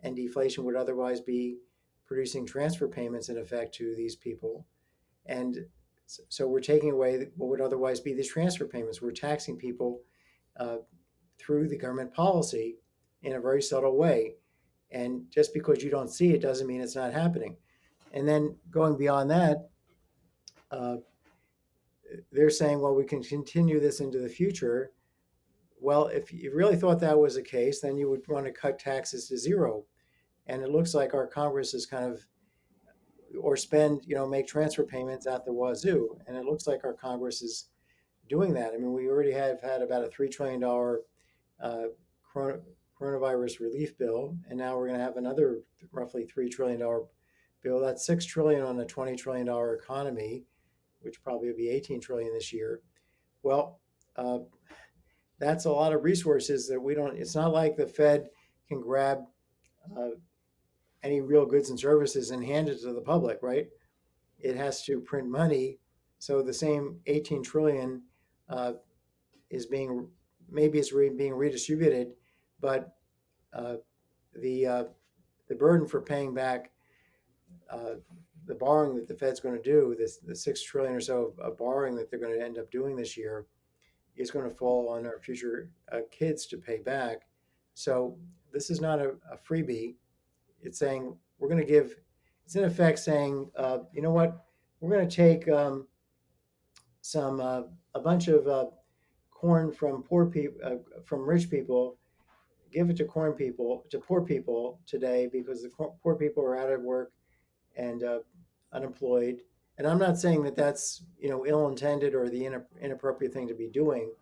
[SPEAKER 3] and deflation would otherwise be producing transfer payments in effect to these people. And so we're taking away what would otherwise be these transfer payments. We're taxing people uh, through the government policy in a very subtle way. And just because you don't see it doesn't mean it's not happening. And then going beyond that, uh, they're saying, well, we can continue this into the future. Well, if you really thought that was the case, then you would want to cut taxes to zero. And it looks like our Congress is kind of, or spend, make transfer payments at the wazoo. And it looks like our Congress is doing that. I mean, we already have had about a $3 trillion coronavirus relief bill, and now we're going to have another roughly $3 trillion bill. That's $6 trillion on a $20 trillion economy, which probably will be 18 trillion this year. Well, that's a lot of resources that we don't. It's not like the Fed can grab uh, any real goods and services and hand it to the public, right? It has to print money. So the same 18 trillion uh, is being, maybe it's being redistributed, but uh, the uh, the burden for paying back the borrowing that the Fed's going to do, the 6 trillion or so of borrowing that they're going to end up doing this year, is going to fall on our future kids to pay back. So this is not a freebie. It's saying we're going to give. It's in effect saying, you know what, we're going to take some a bunch of corn from from rich people, give it to poor people today because the poor people are out of work and unemployed. And I'm not saying that that's ill-intended or the inappropriate thing to be doing,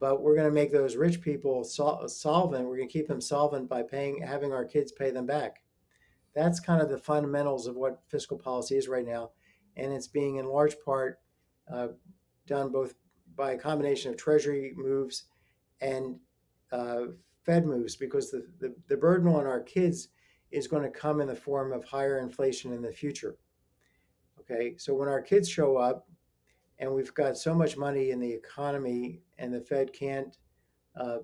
[SPEAKER 3] but we're going to make those rich people solvent. We're going to keep them solvent by having our kids pay them back. That's kind of the fundamentals of what fiscal policy is right now, and it's being in large part uh, done both by a combination of Treasury moves and uh, Fed moves, because the burden on our kids is going to come in the form of higher inflation in the future. Okay, so when our kids show up and we've got so much money in the economy and the Fed can't, uh,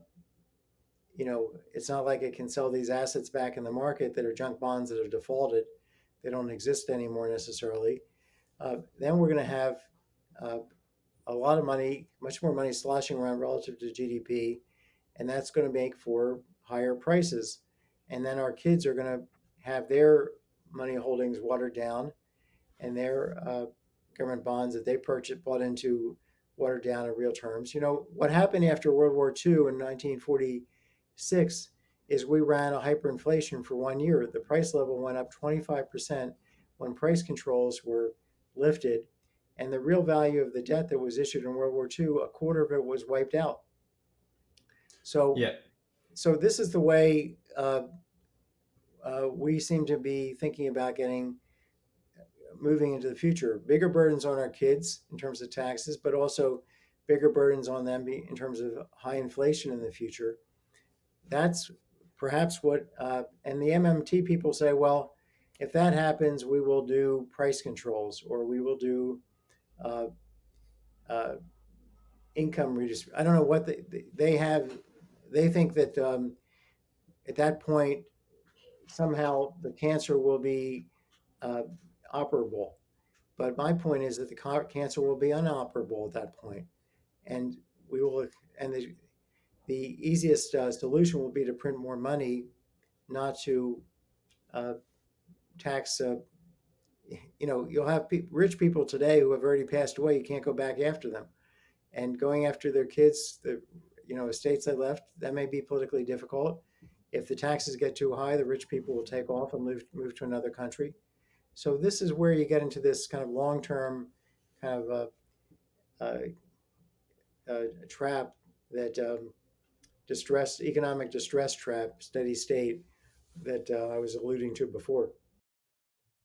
[SPEAKER 3] it's not like it can sell these assets back in the market that are junk bonds that have defaulted. They don't exist anymore necessarily. Then we're going to have uh, a lot of money, much more money sloshing around relative to GDP, and that's going to make for higher prices. And then our kids are going to have their money holdings watered down, and their government bonds that they bought into, watered down in real terms. What happened after World War II in 1946 is we ran a hyperinflation for 1 year. The price level went up 25% when price controls were lifted, and the real value of the debt that was issued in World War II, a quarter of it was wiped out. So,
[SPEAKER 2] Yeah.
[SPEAKER 3] so this is the way we seem to be thinking about moving into the future. Bigger burdens on our kids in terms of taxes, but also bigger burdens on them in terms of high inflation in the future. That's perhaps and the MMT people say, well, if that happens, we will do price controls, or we will do uh, uh, income redistribution. I don't know what they have. They think that at that point, somehow the cancer will be uh, operable. But my point is that the cancer will be unoperable at that point, and we will. And the easiest solution will be to print more money, not to uh, tax. You'll have rich people today who have already passed away. You can't go back after them, and going after their kids, the estates they left, that may be politically difficult. If the taxes get too high, the rich people will take off and move to another country. So this is where you get into this kind of long-term kind of uh, trap that economic distress trap, steady state that I was alluding to before.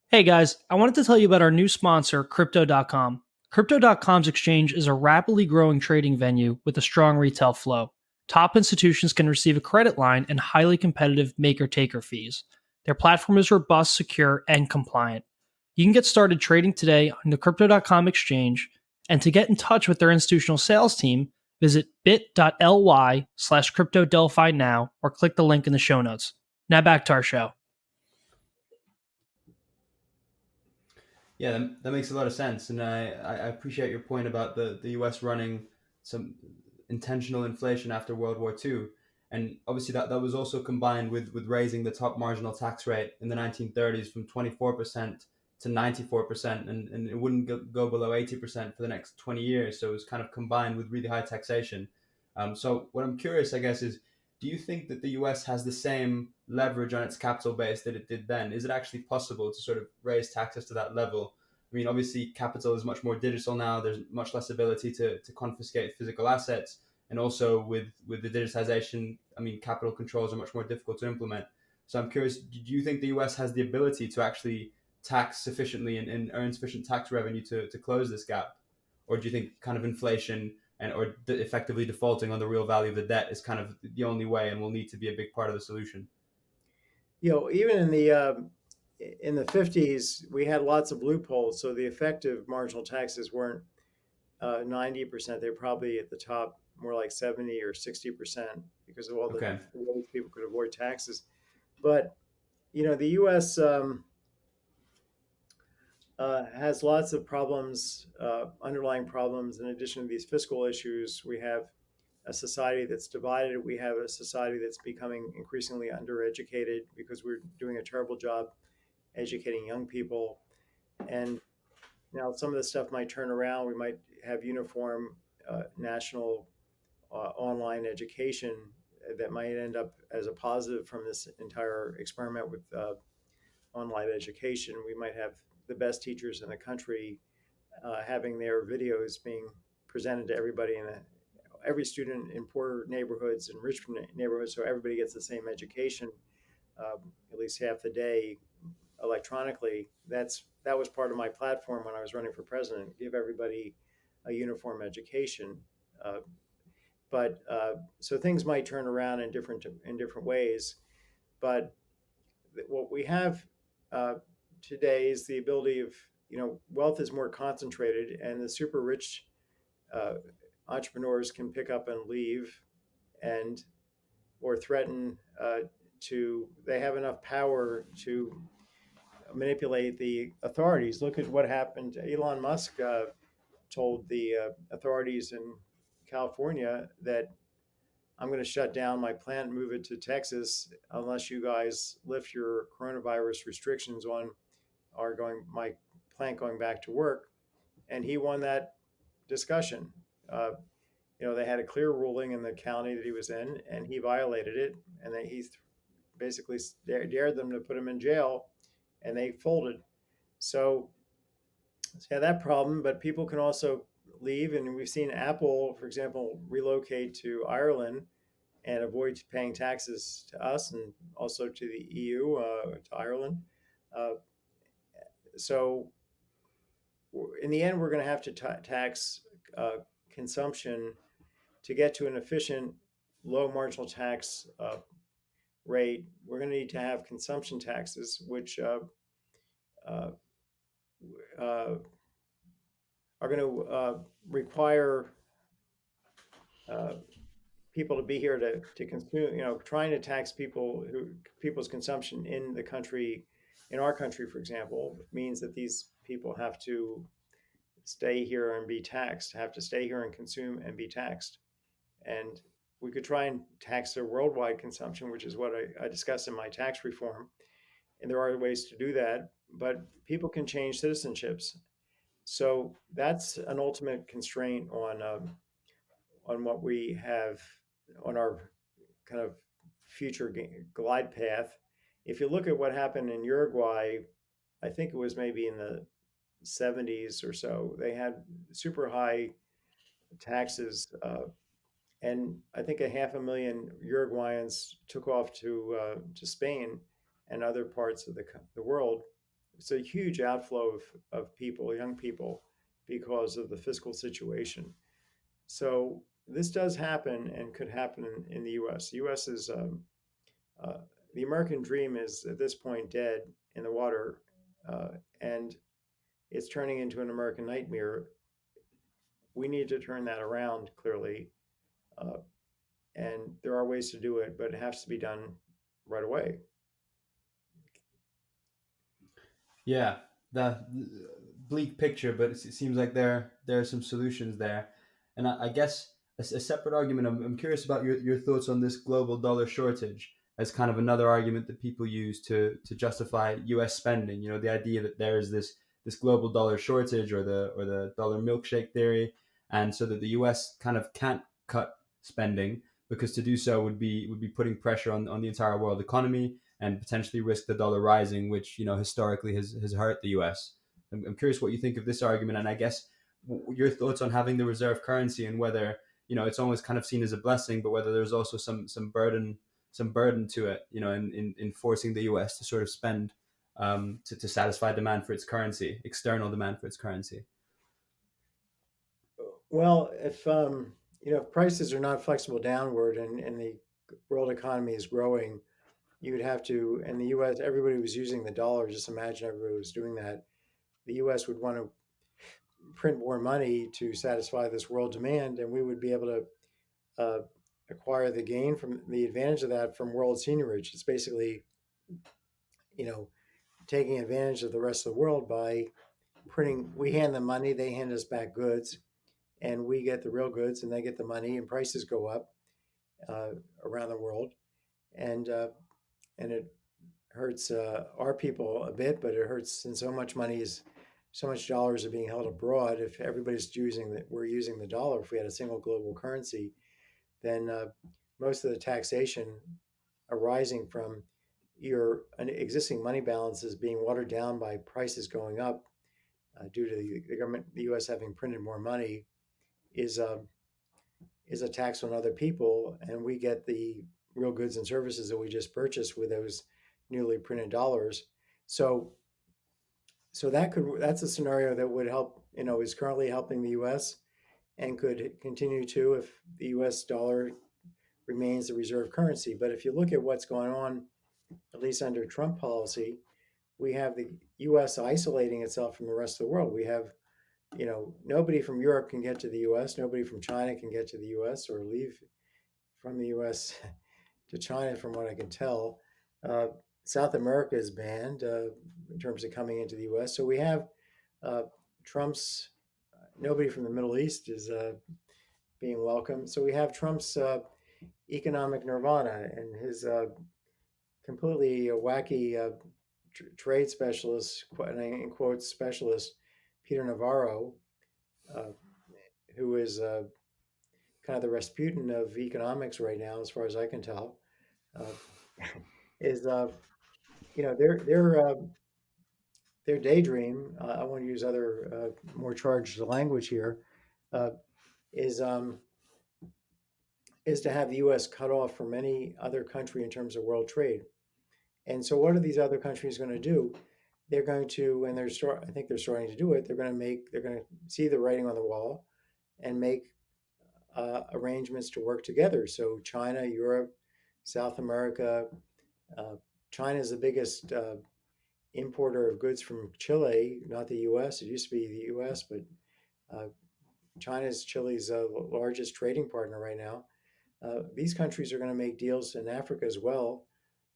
[SPEAKER 1] Hey guys, I wanted to tell you about our new sponsor, Crypto.com. Crypto.com's exchange is a rapidly growing trading venue with a strong retail flow. Top institutions can receive a credit line and highly competitive maker taker fees. Their platform is robust, secure, and compliant. You can get started trading today on the Crypto.com exchange, and to get in touch with their institutional sales team, visit bit.ly/cryptodelphi now or click the link in the show notes. Now back to our show.
[SPEAKER 2] Yeah, that makes a lot of sense, and I appreciate your point about the U.S. running some intentional inflation after World War II, and obviously that was also combined with raising the top marginal tax rate in the 1930s from 24% to 94%, and it wouldn't go below 80% for the next 20 years. So it was kind of combined with really high taxation. So what I'm curious, I guess, is do you think that the U.S. has the same leverage on its capital base that it did then? Is it actually possible to sort of raise taxes to that level? I mean, obviously, capital is much more digital now. There's much less ability to confiscate physical assets. And also with the digitization, I mean, capital controls are much more difficult to implement. So I'm curious, do you think the US has the ability to actually tax sufficiently and earn sufficient tax revenue to close this gap? Or do you think kind of inflation or effectively defaulting on the real value of the debt is kind of the only way and will need to be a big part of the solution?
[SPEAKER 3] Even in the 50s, we had lots of loopholes, so the effective marginal taxes weren't 90%. They're probably at the top more like 70 or 60% because of all the
[SPEAKER 2] Okay.
[SPEAKER 3] ways people could avoid taxes. But the U.S. has lots of problems, underlying problems. In addition to these fiscal issues, we have a society that's divided. We have a society that's becoming increasingly undereducated because we're doing a terrible job educating young people. And now some of this stuff might turn around. We might have uniform national online education that might end up as a positive from this entire experiment with online education. We might have the best teachers in the country having their videos being presented to everybody every student in poor neighborhoods and rich neighborhoods, so everybody gets the same education, at least half the day electronically. That was part of my platform when I was running for president: give everybody a uniform education. Uh, but so things might turn around in different ways. But what we have uh, today is the ability of, wealth is more concentrated, and the super rich uh, entrepreneurs can pick up and leave, and or threaten to. They have enough power to manipulate the authorities. Look at what happened. Elon Musk told the authorities in California that I'm going to shut down my plant and move it to Texas unless you guys lift your coronavirus restrictions on my plant going back to work. And he won that discussion. Uh, they had a clear ruling in the county that he was in, and he violated it, and then he basically dared them to put him in jail, and they folded. So yeah, that problem, but people can also leave, and we've seen Apple, for example, relocate to Ireland and avoid paying taxes to us and also to the EU, to Ireland. Uh, so in the end, we're going to have to tax consumption to get to an efficient, low marginal tax rate. We're going to need to have consumption taxes, which uh, uh, are going to require uh, people to be here to consume. Trying to tax people's consumption in the country, in our country, for example, means that these people have to stay here and be taxed, have to stay here and consume and be taxed. And we could try and tax their worldwide consumption, which is what I discussed in my tax reform. And there are ways to do that, but people can change citizenships. So that's an ultimate constraint on what we have on our kind of future glide path. If you look at what happened in Uruguay, I think it was maybe in the 70s or so, they had super high taxes. And I think 500,000 Uruguayans took off to Spain and other parts of the world. It's a huge outflow of people, young people, because of the fiscal situation. So this does happen and could happen in the U.S. The U.S. is uh, the American dream is at this point dead in the water, and it's turning into an American nightmare. We need to turn that around clearly, uh, and there are ways to do it, but it has to be done right away.
[SPEAKER 2] Yeah, the bleak picture, but it seems like there are some solutions there. And I guess a separate argument. I'm curious about your thoughts on this global dollar shortage as kind of another argument that people use to justify U.S. spending. The idea that there is this global dollar shortage, or the dollar milkshake theory, and so that the U.S. kind of can't cut spending because to do so would be putting pressure on the entire world economy and potentially risk the dollar rising, which historically has hurt the U.S. I'm curious what you think of this argument, and I guess your thoughts on having the reserve currency and whether it's almost kind of seen as a blessing, but whether there's also some burden to it, in forcing the U.S. to sort of spend to satisfy demand for its currency, external demand for its currency.
[SPEAKER 3] Well, if prices are not flexible downward and the world economy is growing, you would have to. In the U.S., everybody was using the dollar. Just imagine everybody was doing that. The U.S. would want to print more money to satisfy this world demand, and we would be able to uh, acquire the gain from the advantage of that from world seniorage. It's basically, you know, taking advantage of the rest of the world by printing. We hand them money, they hand us back goods, and we get the real goods, and they get the money, and prices go up uh, around the world, and and it hurts our people a bit, but it hurts, and so much dollars are being held abroad. If everybody's we're using the dollar. If we had a single global currency, then most of the taxation arising from your existing money balances being watered down by prices going up due to the government, the U.S. having printed more money, is is a tax on other people, and we get the real goods and services that we just purchased with those newly printed dollars. So, that's a scenario that would help. Is currently helping the U.S. and could continue to if the U.S. dollar remains the reserve currency. But if you look at what's going on, at least under Trump policy, we have the U.S. isolating itself from the rest of the world. We have, nobody from Europe can get to the U.S. Nobody from China can get to the U.S. or leave from the U.S. to China, from what I can tell. Uh, South America is banned in terms of coming into the U.S. So we have uh, Trump's. Nobody from the Middle East is being welcomed. So we have Trump's economic nirvana and his completely wacky trade specialist, and I in quotes specialist, Peter Navarro, uh, who is kind of the Rasputin of economics right now, as far as I can tell, uh, is their daydream. I want to use other more charged language here. Uh, is is to have the U.S. cut off from any other country in terms of world trade. And so, what are these other countries going to do? They're going to, and I think they're starting to do it. They're going to see the writing on the wall and make arrangements to work together. So, China, Europe, South America. Uh, China is the biggest importer of goods from Chile, not the U.S. It used to be the U.S., but uh, China's Chile's largest trading partner right now. These countries are going to make deals in Africa as well.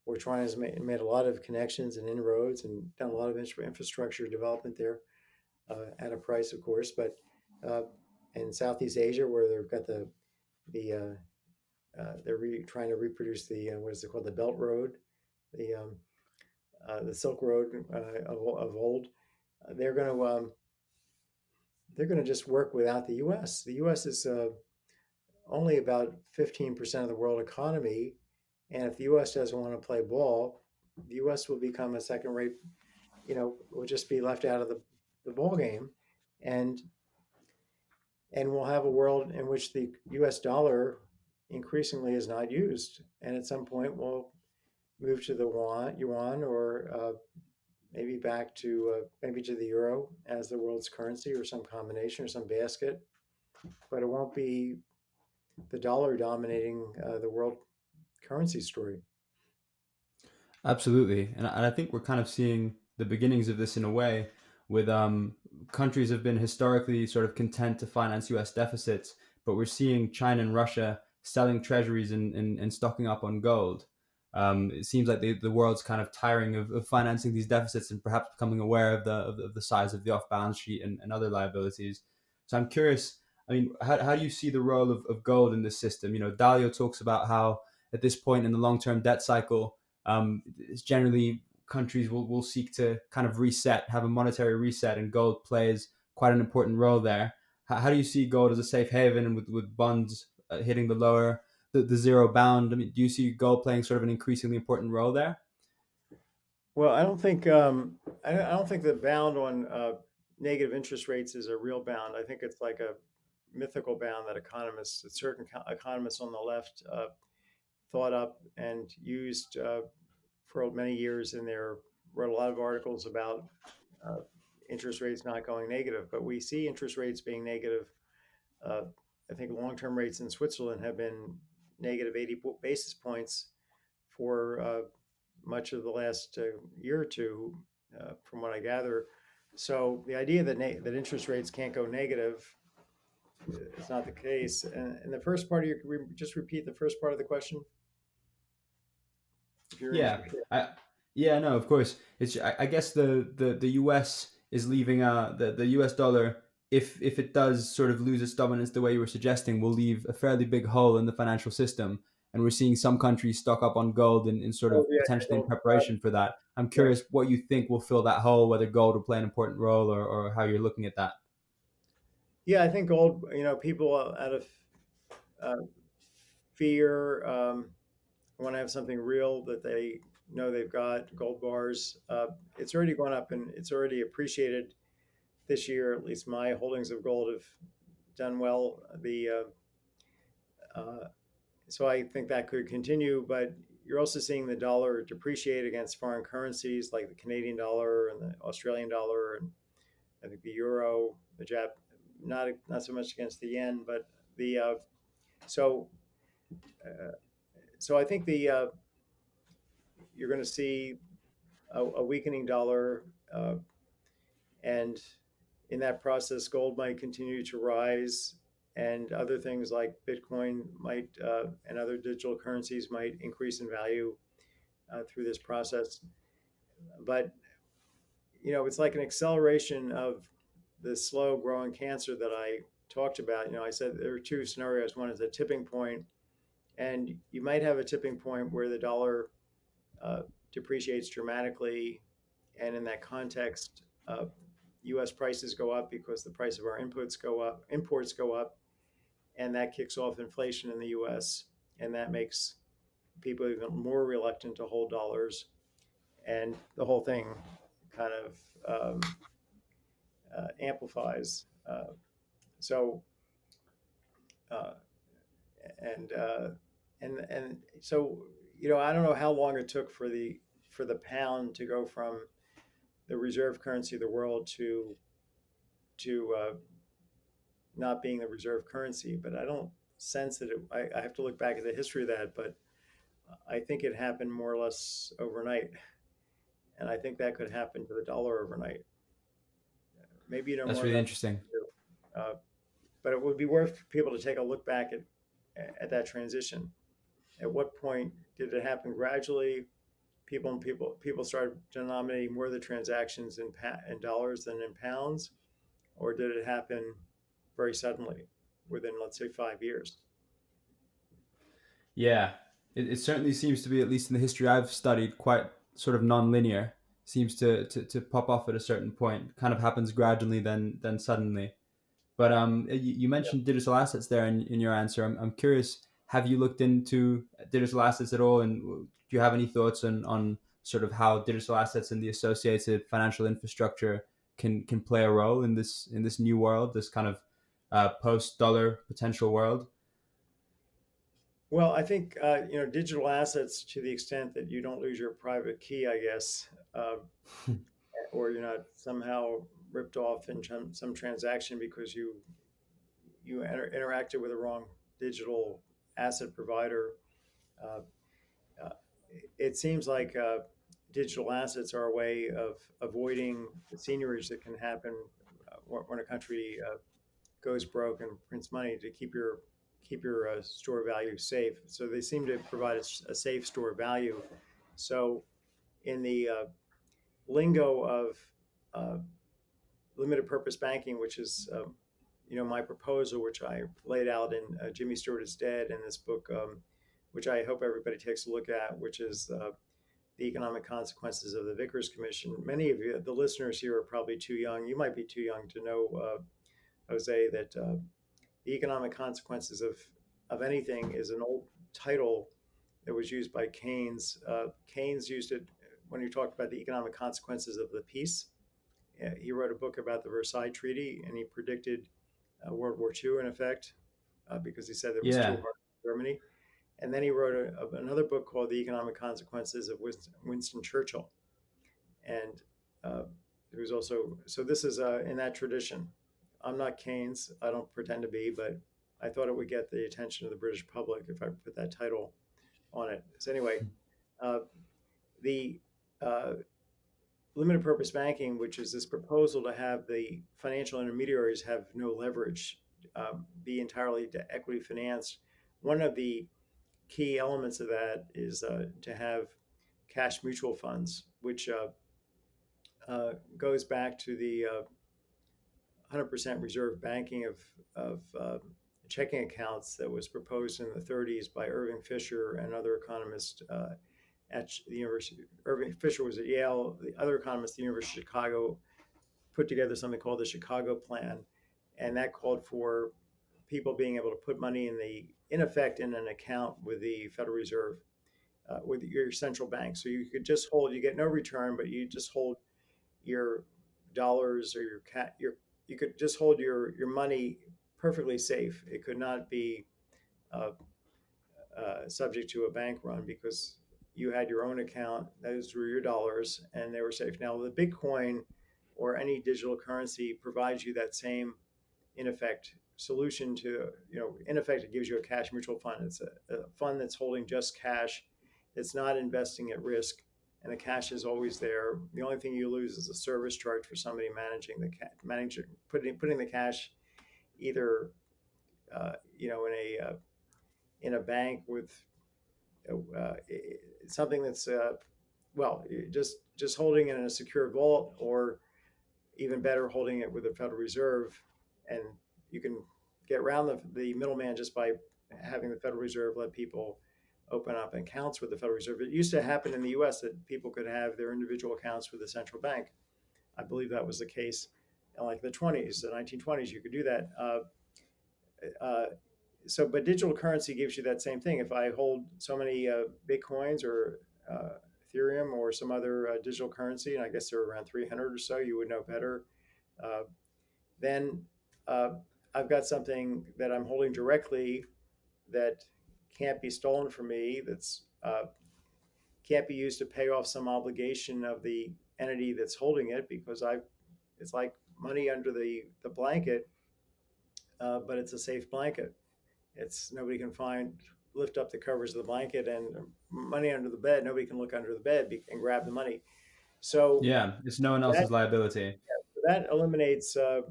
[SPEAKER 3] Where China has made a lot of connections and inroads and done a lot of infrastructure development there at a price, of course. But in Southeast Asia, where they've got the trying to reproduce the what is it called, the Belt Road, the the Silk Road of old. They're going to just work without the U.S. The U.S. is only about 15% of the world economy, and if the U.S. doesn't want to play ball, the U.S. will become a second-rate. Will just be left out of the ball game, and we'll have a world in which the U.S. dollar increasingly is not used, and at some point we'll move to the yuan, or maybe back to maybe to the euro as the world's currency, or some combination, or some basket. But it won't be the dollar dominating the world currency story.
[SPEAKER 2] Absolutely, and I think we're kind of seeing the beginnings of this in a way, with countries have been historically sort of content to finance U.S. deficits, but we're seeing China and Russia selling treasuries and stocking up on gold. It seems like the world's kind of tiring of financing these deficits and perhaps becoming aware of the size of the off balance sheet and other liabilities. So I'm curious. I mean, how do you see the role of gold in this system? Dalio talks about how at this point in the long term debt cycle, it's generally countries will seek to kind of reset, have a monetary reset, and gold plays quite an important role there. How do you see gold as a safe haven, and with bonds hitting the zero bound? I mean, do you see gold playing sort of an increasingly important role there?
[SPEAKER 3] Well, I don't think the bound on negative interest rates is a real bound. I think it's like a mythical bound that certain economists on the left thought up and used for many years in their wrote a lot of articles about uh, interest rates not going negative. But we see interest rates being negative. Uh, I think long-term rates in Switzerland have been negative 80 basis points for much of the last year or two, from what I gather. So the idea that interest rates can't go negative is not the case. And the first part of just repeat the first part of the question, if you're
[SPEAKER 2] Yeah,
[SPEAKER 3] interested.
[SPEAKER 2] I yeah, no, of course. I guess the U.S. is leaving the US dollar, if it does sort of lose its dominance the way you were suggesting, will leave a fairly big hole in the financial system. And we're seeing some countries stock up on gold in sort
[SPEAKER 3] Oh,
[SPEAKER 2] of
[SPEAKER 3] yeah,
[SPEAKER 2] potentially in
[SPEAKER 3] gold.
[SPEAKER 2] preparation for that. I'm
[SPEAKER 3] Yeah,
[SPEAKER 2] curious what you think will fill that hole, whether gold will play an important role, or how you're looking at that.
[SPEAKER 3] yeah. I think gold. People out of uh, fear want to have something real that they know they've got. Gold bars. It's already gone up and it's already appreciated this year. At least my holdings of gold have done well. The uh, So I think that could continue, but you're also seeing the dollar depreciate against foreign currencies like the Canadian dollar and the Australian dollar, and I think the euro, the Jap, not so much against the yen, but the so uh, so I think the you're going to see a weakening dollar, and in that process, gold might continue to rise, and other things like Bitcoin might and other digital currencies might increase in value through this process. But it's like an acceleration of the slow growing cancer that I talked about. I said there are two scenarios. One is a tipping point, and you might have a tipping point where the dollar uh, depreciates dramatically, and in that context, U.S. prices go up because the price of our imports go up, and that kicks off inflation in the U.S., and that makes people even more reluctant to hold dollars, and the whole thing kind of amplifies. So uh, and and so I don't know how long it took for the pound to go from the reserve currency of the world to not being the reserve currency, but I don't sense that I have to look back at the history of that, but I think it happened more or less overnight, and I think that could happen to the dollar overnight. Maybe you know
[SPEAKER 2] That's
[SPEAKER 3] more
[SPEAKER 2] really
[SPEAKER 3] about that
[SPEAKER 2] interesting.
[SPEAKER 3] than I do. But it would be worth people to take a look back at that transition. At what point did it happen gradually? People started denominating more of the transactions in dollars than in pounds, or did it happen very suddenly within, let's say, 5 years?
[SPEAKER 2] Yeah, it certainly seems to be, at least in the history I've studied, quite sort of non-linear. Seems to pop off at a certain point. Kind of happens gradually, then suddenly. But you
[SPEAKER 3] Yeah.
[SPEAKER 2] mentioned digital assets there in your answer. I'm curious. Have you looked into digital assets at all, and do you have any thoughts on sort of how digital assets and the associated financial infrastructure can play a role in this new world, this kind of post-dollar potential world?
[SPEAKER 3] Well, I think digital assets, to the extent that you don't lose your private key, I guess, or you're not somehow ripped off in some transaction because you interacted with the wrong digital asset provider. Uh, uh, it seems like digital assets are a way of avoiding the seigniorage that can happen when a country goes broke and prints money to keep your store value safe. So they seem to provide a safe store value. So in the lingo of uh, limited purpose banking, which is my proposal, which I laid out in Jimmy Stewart is Dead in this book, which I hope everybody takes a look at, which is the economic consequences of the Vickers Commission. Many of you, the listeners here, are probably too young. You might be too young to know, Jose, that the economic consequences of anything is an old title that was used by Keynes. Keynes used it when he talked about the economic consequences of the peace. He wrote a book about the Versailles Treaty, and he predicted World War II in effect because he said it was too
[SPEAKER 2] Yeah,
[SPEAKER 3] hard for Germany. And then he wrote another book called The Economic Consequences of Winston Churchill. And uh, it was also, so this is in that tradition. I'm not Keynes, I don't pretend to be, but I thought it would get the attention of the British public if I put that title on it. So, anyway, uh, the uh, limited purpose banking, which is this proposal to have the financial intermediaries have no leverage, be entirely to equity financed. One of the key elements of that is to have cash mutual funds, which goes back to the 100% reserve banking of checking accounts that was proposed in the 30s by Irving Fisher and other economists at the University. Irving Fisher was at Yale. The other economists at the University of Chicago put together something called the Chicago Plan, and that called for people being able to put money in effect in an account with the Federal Reserve, with your central bank. So you could just hold, you get no return, but you just hold your dollars or you could just hold your money perfectly safe. It could not be uh, subject to a bank run because you had your own account. Those were your dollars, and they were safe. Now, the Bitcoin or any digital currency provides you that same, in effect, solution to, in effect, it gives you a cash mutual fund. It's a fund that's holding just cash. It's not investing at risk, and the cash is always there. The only thing you lose is a service charge for somebody putting the cash either, in a bank with uh, something that's well, just holding it in a secure vault, or even better, holding it with the Federal Reserve, and you can get around the middleman just by having the Federal Reserve let people open up accounts with the Federal Reserve. It used to happen in the U.S. that people could have their individual accounts with the central bank. I believe that was the case in like the 20s, the 1920s. You could do that. Uh, but digital currency gives you that same thing. If I hold so many Bitcoins or Ethereum or some other digital currency, and I guess there are around 300 or so, you would know better, uh, then uh, I've got something that I'm holding directly that can't be stolen from me, that's can't be used to pay off some obligation of the entity that's holding it, because it's like money under the blanket, but it's a safe blanket. It's nobody can lift up the covers of the blanket, and money under the bed. Nobody can look under the bed and grab the money. So
[SPEAKER 2] Yeah, it's no one
[SPEAKER 3] that
[SPEAKER 2] else's liability.
[SPEAKER 3] that eliminates the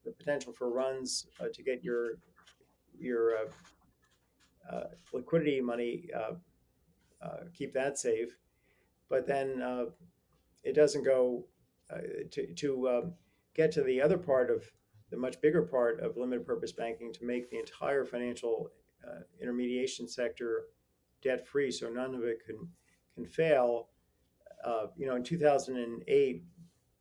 [SPEAKER 3] potential for runs to get your liquidity money, keep that safe. But then it doesn't go to get to the other part of the much bigger part of limited purpose banking, to make the entire financial intermediation sector debt free, so none of it can fail. In 2008,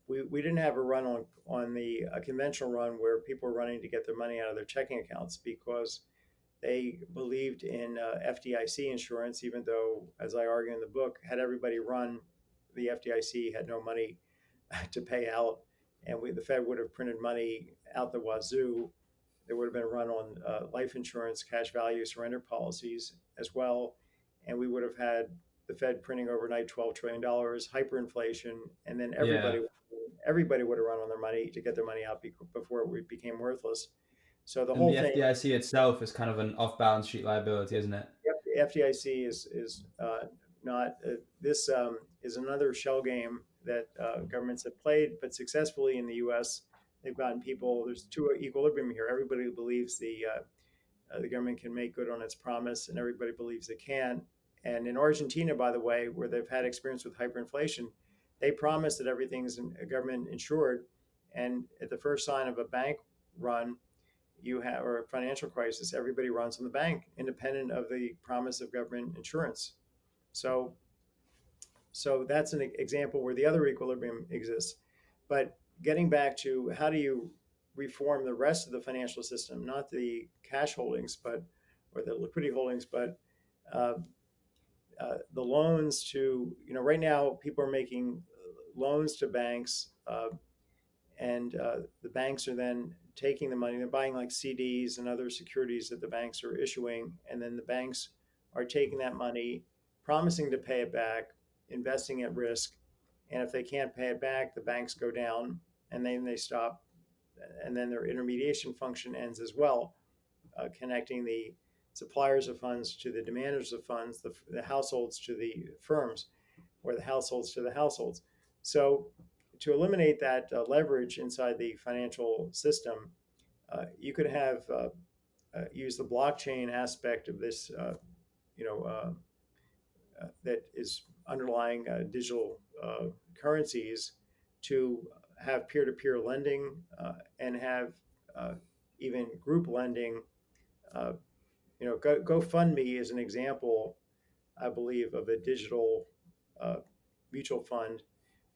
[SPEAKER 3] we didn't have a run on the conventional run where people were running to get their money out of their checking accounts because they believed in FDIC insurance, even though, as I argue in the book, had everybody run, the FDIC had no money to pay out, and the Fed would have printed money out the wazoo. There would have been a run on life insurance, cash value surrender policies as well, and we would have had the Fed printing overnight $12 trillion, hyperinflation, and then
[SPEAKER 2] Yeah.
[SPEAKER 3] everybody would have run on their money to get their money out before it became worthless. So the
[SPEAKER 2] And
[SPEAKER 3] whole
[SPEAKER 2] the
[SPEAKER 3] thing,
[SPEAKER 2] FDIC itself is kind of an off-balance sheet liability, isn't it?
[SPEAKER 3] the FDIC is not. This is another shell game that governments have played, but successfully in the U.S. They've gotten people. There's two equilibrium here. Everybody believes the government can make good on its promise, and everybody believes it can. And in Argentina, by the way, where they've had experience with hyperinflation, they promise that everything's government insured, and at the first sign of a bank run, or a financial crisis, everybody runs on the bank, independent of the promise of government insurance. So, so that's an example where the other equilibrium exists. But getting back to how do you reform the rest of the financial system, not the cash holdings, or the liquidity holdings, but uh, the loans to, right now people are making loans to banks, and the banks are then taking the money. They're buying like CDs and other securities that the banks are issuing, and then the banks are taking that money, promising to pay it back, investing at risk. And if they can't pay it back, the banks go down, and then they stop, and then their intermediation function ends as well, connecting the suppliers of funds to the demanders of funds, the households to the firms, or the households to the households. So to eliminate that leverage inside the financial system, you could have use the blockchain aspect of this, you know, that is underlying digital currencies to have peer-to-peer lending and have even group lending. Uh, GoFundMe is an example, I believe, of a digital uh, mutual fund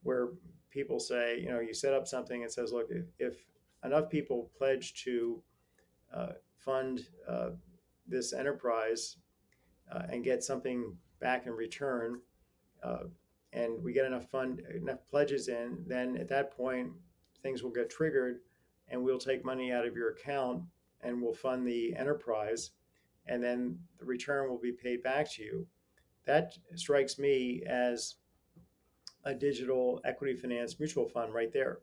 [SPEAKER 3] where people say, you set up something and says, look, if enough people pledge to fund this enterprise and get something back in return, uh, and we get enough pledges in, then at that point things will get triggered, and we'll take money out of your account and we'll fund the enterprise, and then the return will be paid back to you. That strikes me as a digital equity finance mutual fund right there.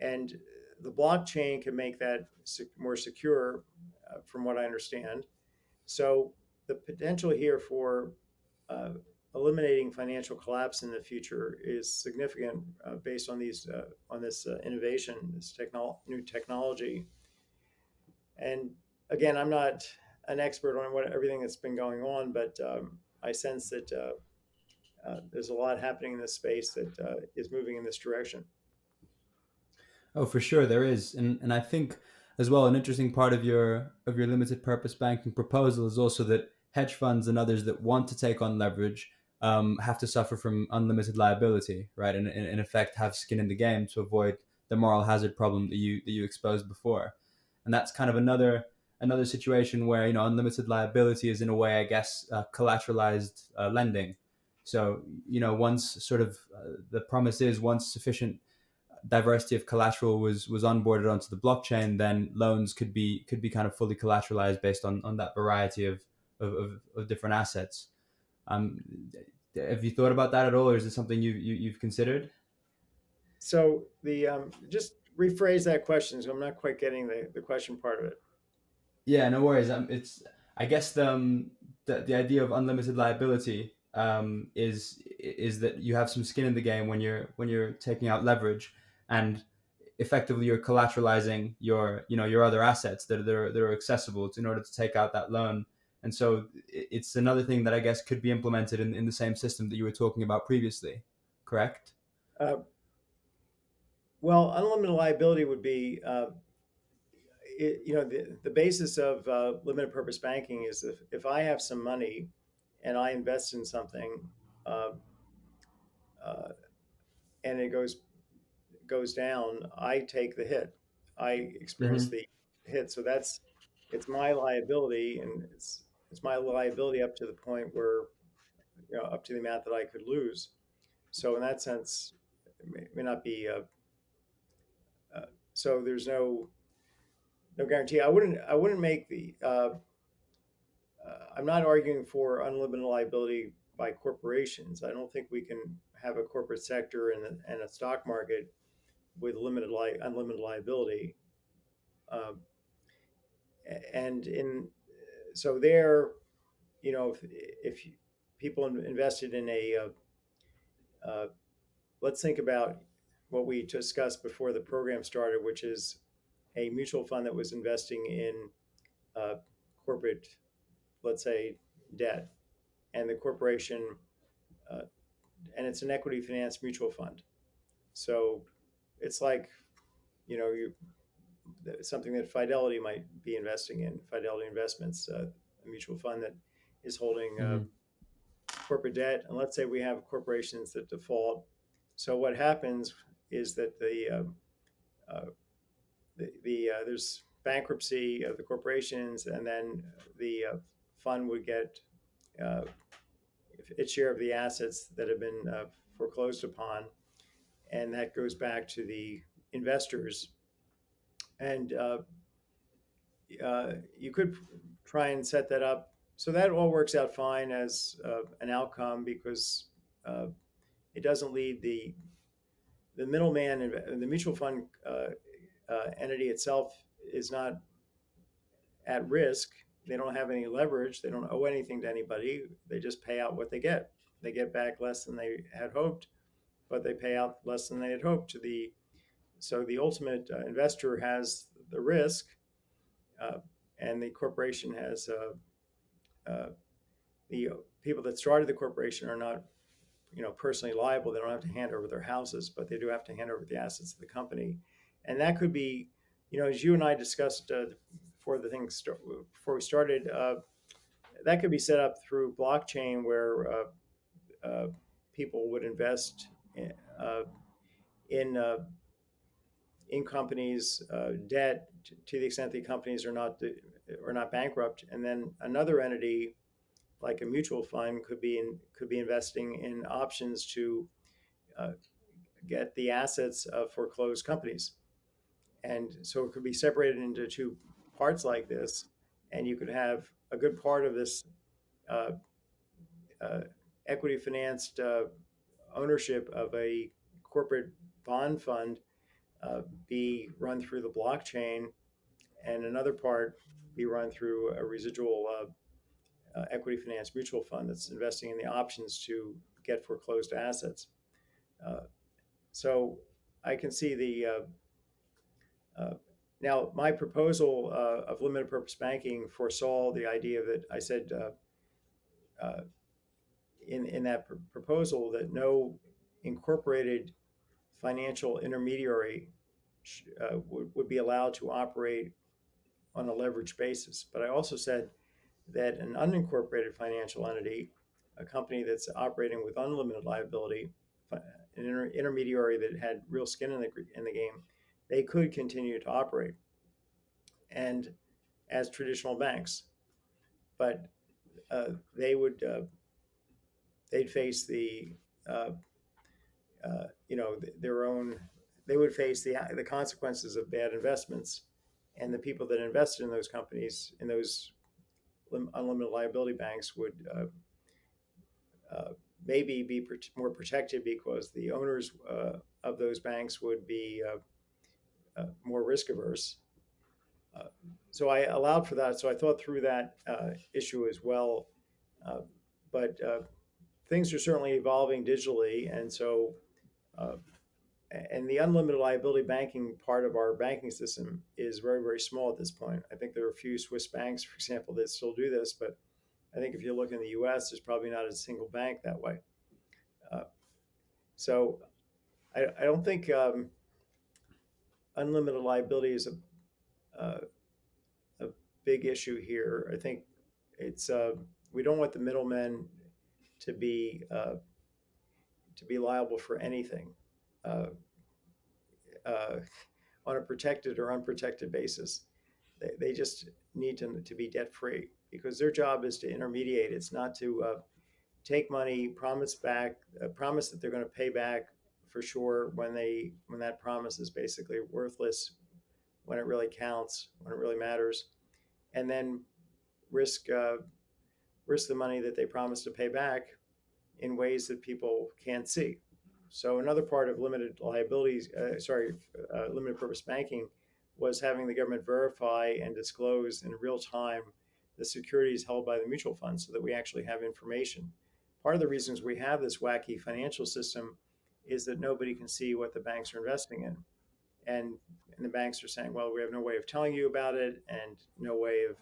[SPEAKER 3] And the blockchain can make that more secure, from what I understand. So the potential here for uh, eliminating financial collapse in the future is significant, based on this innovation, this new technology. And again, I'm not an expert on everything that's been going on, but I sense that there's a lot happening in this space that is moving in this direction.
[SPEAKER 2] Oh, for sure there is, and I think as well an interesting part of your limited purpose banking proposal is also that hedge funds and others that want to take on leverage have to suffer from unlimited liability, right? And in effect have skin in the game to avoid the moral hazard problem that you exposed before, and that's kind of another situation where unlimited liability is in a way, I guess, collateralized lending. So once sort of the promise is once sufficient diversity of collateral was onboarded onto the blockchain, then loans could be kind of fully collateralized based on that variety of different assets. Um, have you thought about that at all, or is it something you've considered?
[SPEAKER 3] So the just rephrase that question. So I'm not quite getting the question part of it.
[SPEAKER 2] Yeah, no worries. It's I guess the idea of unlimited liability is that you have some skin in the game when you're taking out leverage, and effectively you're collateralizing your other assets that are accessible in order to take out that loan. And so it's another thing that I guess could be implemented in the same system that you were talking about previously, correct?
[SPEAKER 3] Uh, well, unlimited liability would be, the basis of limited purpose banking is if I have some money and I invest in something, uh, uh, and it goes down, I take the hit. I experience
[SPEAKER 2] Mm-hmm.
[SPEAKER 3] the hit. So it's my liability, and it's my liability up to the point where, up to the amount that I could lose. So in that sense, it may not be. So there's no guarantee. I wouldn't make the. I'm not arguing for unlimited liability by corporations. I don't think we can have a corporate sector and a stock market with unlimited liability. Um, and in so there, if people invested in uh, let's think about what we discussed before the program started, which is a mutual fund that was investing in uh, corporate, let's say, debt, and the corporation, uh, and it's an equity finance mutual fund. So it's like, you something that Fidelity might be investing in. Fidelity Investments, a mutual fund that is holding
[SPEAKER 2] Mm-hmm.
[SPEAKER 3] corporate debt, and let's say we have corporations that default. So what happens is that uh, there's bankruptcy of the corporations, and then the fund would get uh, its share of the assets that have been foreclosed upon, and that goes back to the investors. And you could try and set that up so that all works out fine as an outcome, because uh, it doesn't lead the middleman, and the mutual fund entity itself is not at risk. They don't have any leverage. They don't owe anything to anybody. They just pay out what they get. They get back less than they had hoped, but they pay out less than they had hoped to the. So the ultimate investor has the risk, uh, and the corporation has uh, the people that started the corporation are not, personally liable. They don't have to hand over their houses, but they do have to hand over the assets of the company. And that could be, as you and I discussed before we started, that could be set up through blockchain where uh, people would invest uh, in in companies' debt to the extent the companies are not bankrupt, and then another entity like a mutual fund could be investing in options to uh, get the assets of foreclosed companies. And so it could be separated into two parts like this, and you could have a good part of this uh, uh, equity financed ownership of a corporate bond fund be run through the blockchain, and another part be run through a residual equity finance mutual fund that's investing in the options to get foreclosed assets. Uh, so I can see now my proposal of limited purpose banking foresaw the idea that I said in that proposal that no incorporated financial intermediary would be allowed to operate on a leveraged basis. But I also said that an unincorporated financial entity, a company that's operating with unlimited liability, an intermediary that had real skin in the game, they could continue to operate and as traditional banks, but they'd face uh, their own. They would face the consequences of bad investments, and the people that invested in those companies, in those unlimited liability banks, would maybe be more protected because the owners of those banks would be more risk averse. Uh, so I allowed for that. So I thought through that issue as well. Uh, but things are certainly evolving digitally, and so uh, and the unlimited liability banking part of our banking system is very, very small at this point. I think there are a few Swiss banks, for example, that still do this, but I think if you look in the U.S., there's probably not a single bank that way. Uh, so I don't think unlimited liability is a big issue here. I think it's we don't want the middlemen to be uh, to be liable for anything uh, uh, on a protected or unprotected basis. They just need to be debt free because their job is to intermediate. It's not to take money, promise that they're going to pay back for sure when that promise is basically worthless, when it really counts, when it really matters, and then risk risk the money that they promised to pay back in ways that people can't see. So another part of limited purpose banking was having the government verify and disclose in real time the securities held by the mutual funds so that we actually have information. Part of the reasons we have this wacky financial system is that nobody can see what the banks are investing in. And, and the banks are saying, well, we have no way of telling you about it and no way of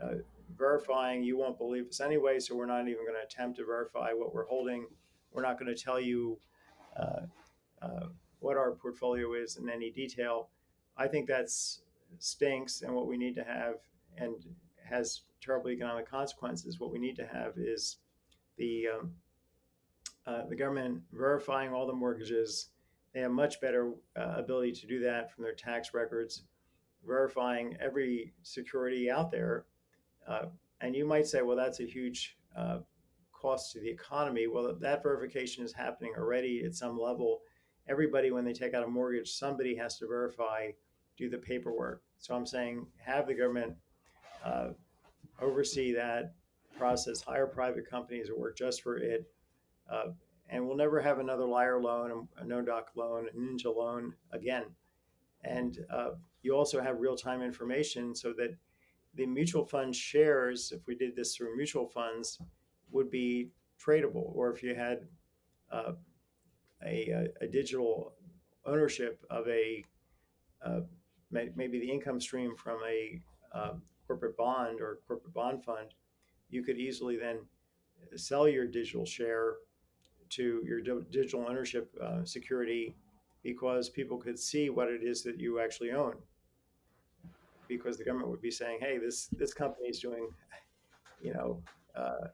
[SPEAKER 3] uh, verifying. You won't believe us anyway, so we're not even going to attempt to verify what we're holding. We're not going to tell you uh, uh, what our portfolio is in any detail. I think that's stinks, and what we need to have, and has terrible economic consequences. What we need to have is the government verifying all the mortgages. They have much better ability to do that from their tax records, verifying every security out there. Uh, and you might say, well, that's a huge cost to the economy. Well, that verification is happening already at some level. Everybody, when they take out a mortgage, somebody has to verify, do the paperwork. So I'm saying have the government uh, oversee that process, hire private companies that work just for it. Uh, and we'll never have another liar loan, a no-doc loan, a ninja loan again. And you also have real-time information so that the mutual fund shares, if we did this through mutual funds, would be tradable. Or if you had uh, a digital ownership of uh, maybe the income stream from a corporate bond or corporate bond fund, you could easily then sell your digital share to your digital ownership security, because people could see what it is that you actually own. Because the government would be saying, "Hey, this company is doing, you know, uh,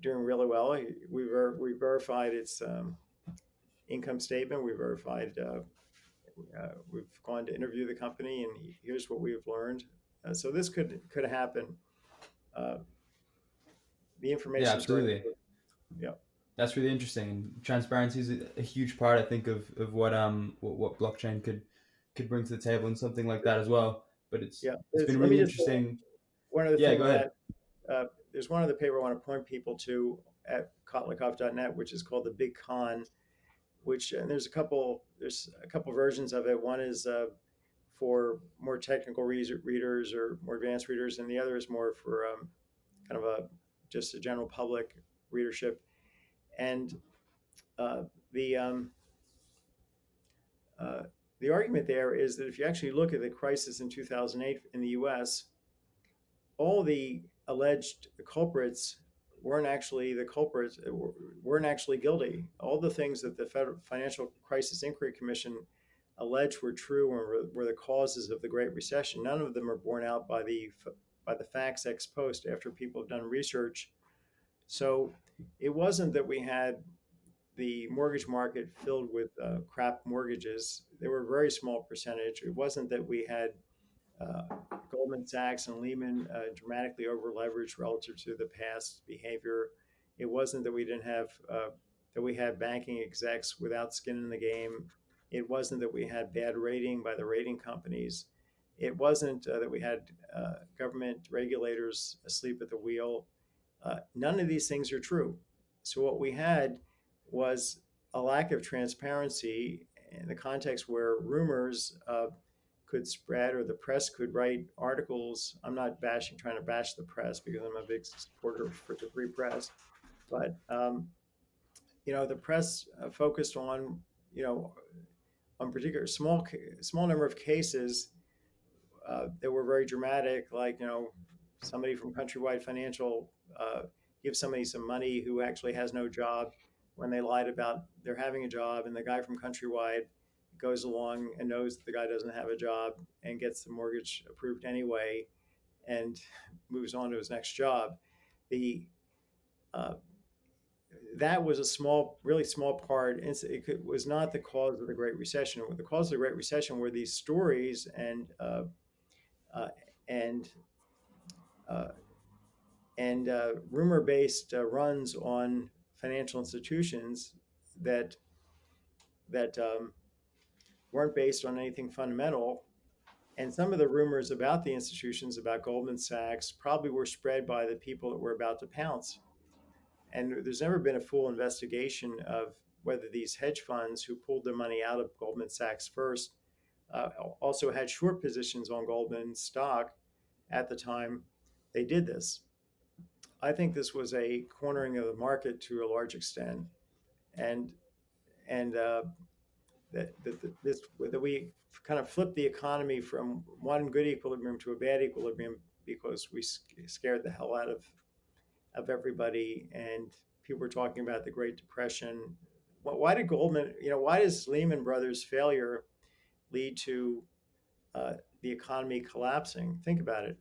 [SPEAKER 3] doing really well. We verified its income statement. We verified. We've gone to interview the company, and here's what we've learned." So this could happen. Uh, the
[SPEAKER 2] Yeah,
[SPEAKER 3] information is very
[SPEAKER 2] absolutely.
[SPEAKER 3] yeah.
[SPEAKER 2] That's really interesting. And transparency is a huge part, I think, of what blockchain could bring to the table and something like that as well. But
[SPEAKER 3] Yeah.
[SPEAKER 2] it's been
[SPEAKER 3] Let me
[SPEAKER 2] really
[SPEAKER 3] just
[SPEAKER 2] interesting.
[SPEAKER 3] one other
[SPEAKER 2] Yeah,
[SPEAKER 3] thing
[SPEAKER 2] go
[SPEAKER 3] on
[SPEAKER 2] ahead.
[SPEAKER 3] that. There's one other paper I want to point people to at kotlikoff.net, which is called The Big Con, which, and there's a couple versions of it. One is for more technical readers or more advanced readers, and the other is more for kind of just a general public readership. And uh, the um, uh, the argument there is that if you actually look at the crisis in 2008 in the U.S., all the alleged culprits weren't actually the culprits, weren't actually guilty. All the things that the Federal Financial Crisis Inquiry Commission alleged were true and were the causes of the Great Recession. None of them are borne out by the facts ex post after people have done research. So it wasn't that we had the mortgage market filled with crap mortgages. They were a very small percentage. It wasn't that we had uh, Goldman Sachs and Lehman dramatically over leveraged relative to the past behavior. It wasn't that we didn't have that we had banking execs without skin in the game. It wasn't that we had bad rating by the rating companies. It wasn't that we had government regulators asleep at the wheel. None of these things are true. So what we had was a lack of transparency in the context where rumors could spread, or the press could write articles. I'm not trying to bash the press, because I'm a big supporter for the free press. But the press focused on, on particular small number of cases that were very dramatic, like somebody from Countrywide Financial gives somebody some money who actually has no job when they lied about they're having a job, and the guy from Countrywide goes along and knows that the guy doesn't have a job and gets the mortgage approved anyway and moves on to his next job. The uh, that was a really small part. Was not the cause of the Great Recession. The cause of the Great Recession were these stories uh, and uh, rumor-based runs on financial institutions that weren't based on anything fundamental. And some of the rumors about the institutions, about Goldman Sachs, probably were spread by the people that were about to pounce. And there's never been a full investigation of whether these hedge funds who pulled their money out of Goldman Sachs first also had short positions on Goldman stock at the time they did this. I think this was a cornering of the market to a large extent, and and that we kind of flipped the economy from one good equilibrium to a bad equilibrium because we scared the hell out of everybody, and people were talking about the Great Depression. Why did why does Lehman Brothers failure lead to uh, the economy collapsing? Think about it.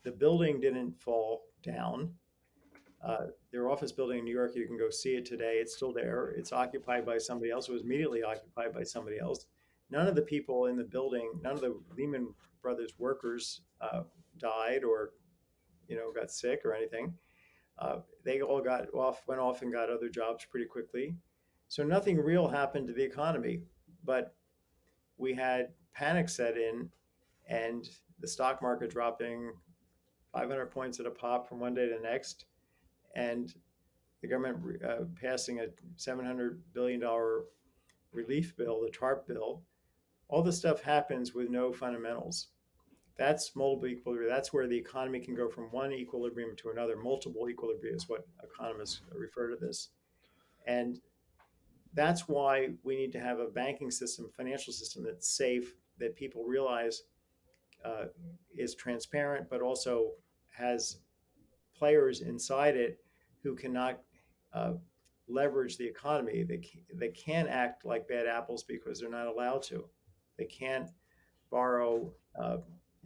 [SPEAKER 3] The building didn't fall down. Their office building in New York, you can go see it today. It's still there. It's occupied by somebody else. It was immediately occupied by somebody else. None of the people in the building, none of the Lehman Brothers workers died or got sick or anything. They all went off and got other jobs pretty quickly. So nothing real happened to the economy, but we had panic set in, and the stock market dropping 500 points at a pop from one day to the next, and the government passing a $700 billion relief bill, the TARP bill. All this stuff happens with no fundamentals. That's multiple equilibrium. That's where the economy can go from one equilibrium to another. Multiple equilibria is what economists refer to this. And that's why we need to have a banking system, financial system that's safe, that people realize uh, is transparent, but also has players inside it who cannot leverage the economy. They can't act like bad apples because they're not allowed to. They can't borrow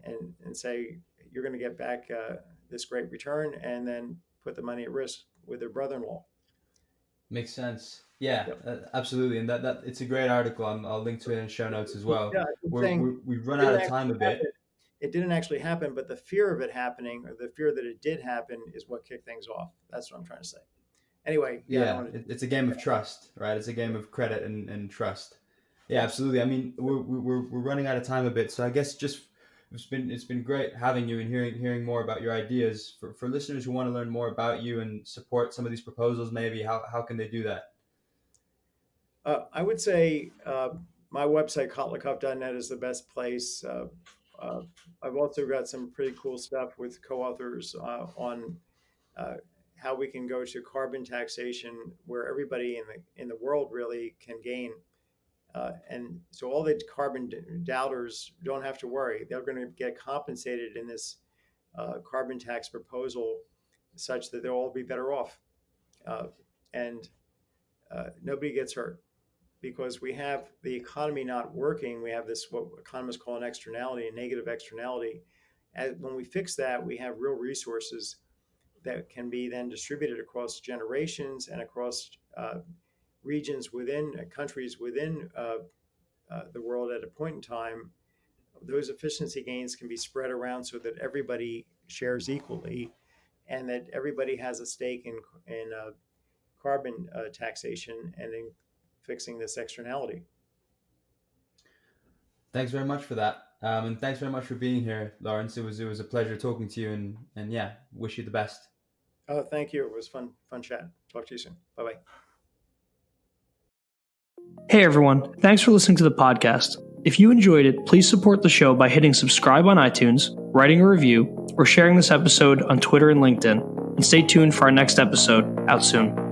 [SPEAKER 3] and say you're going to get back this great return and then put the money at risk with their brother-in-law.
[SPEAKER 2] Makes sense. Yeah,
[SPEAKER 3] Yep.
[SPEAKER 2] absolutely. And that it's a great article. I'll link to it in show notes as well.
[SPEAKER 3] Yeah,
[SPEAKER 2] We've run out of time a bit.
[SPEAKER 3] It didn't actually happen, but the fear of it happening, or the fear that it did happen, is what kicked things off. That's what I'm trying to say. Anyway,
[SPEAKER 2] it's a game of trust, right? It's a game of credit and trust. Yeah, absolutely. I mean, we're running out of time a bit, so I guess just it's been great having you and hearing more about your ideas. For listeners who want to learn more about you and support some of these proposals, maybe how can they do that?
[SPEAKER 3] I would say my website, kotlikoff.net, is the best place. I've also got some pretty cool stuff with co-authors on how we can go to carbon taxation, where everybody in the world really can gain. And so all the carbon doubters don't have to worry. They're going to get compensated in this carbon tax proposal such that they'll all be better off. And nobody gets hurt, because we have the economy not working. We have this, what economists call an externality, a negative externality. And when we fix that, we have real resources that can be then distributed across generations and across regions within countries within the world at a point in time. Those efficiency gains can be spread around so that everybody shares equally, and that everybody has a stake in carbon taxation and in fixing this externality.
[SPEAKER 2] Thanks very much for that, and thanks very much for being here, Laurence. It was a pleasure talking to you, and yeah, wish you the best.
[SPEAKER 3] Oh, thank you. It was fun chat. Talk to you soon. Bye-bye.
[SPEAKER 1] Hey everyone, thanks for listening to the podcast. If you enjoyed it, please support the show by hitting subscribe on iTunes, writing a review, or sharing this episode on Twitter and LinkedIn. And stay tuned for our next episode, out soon.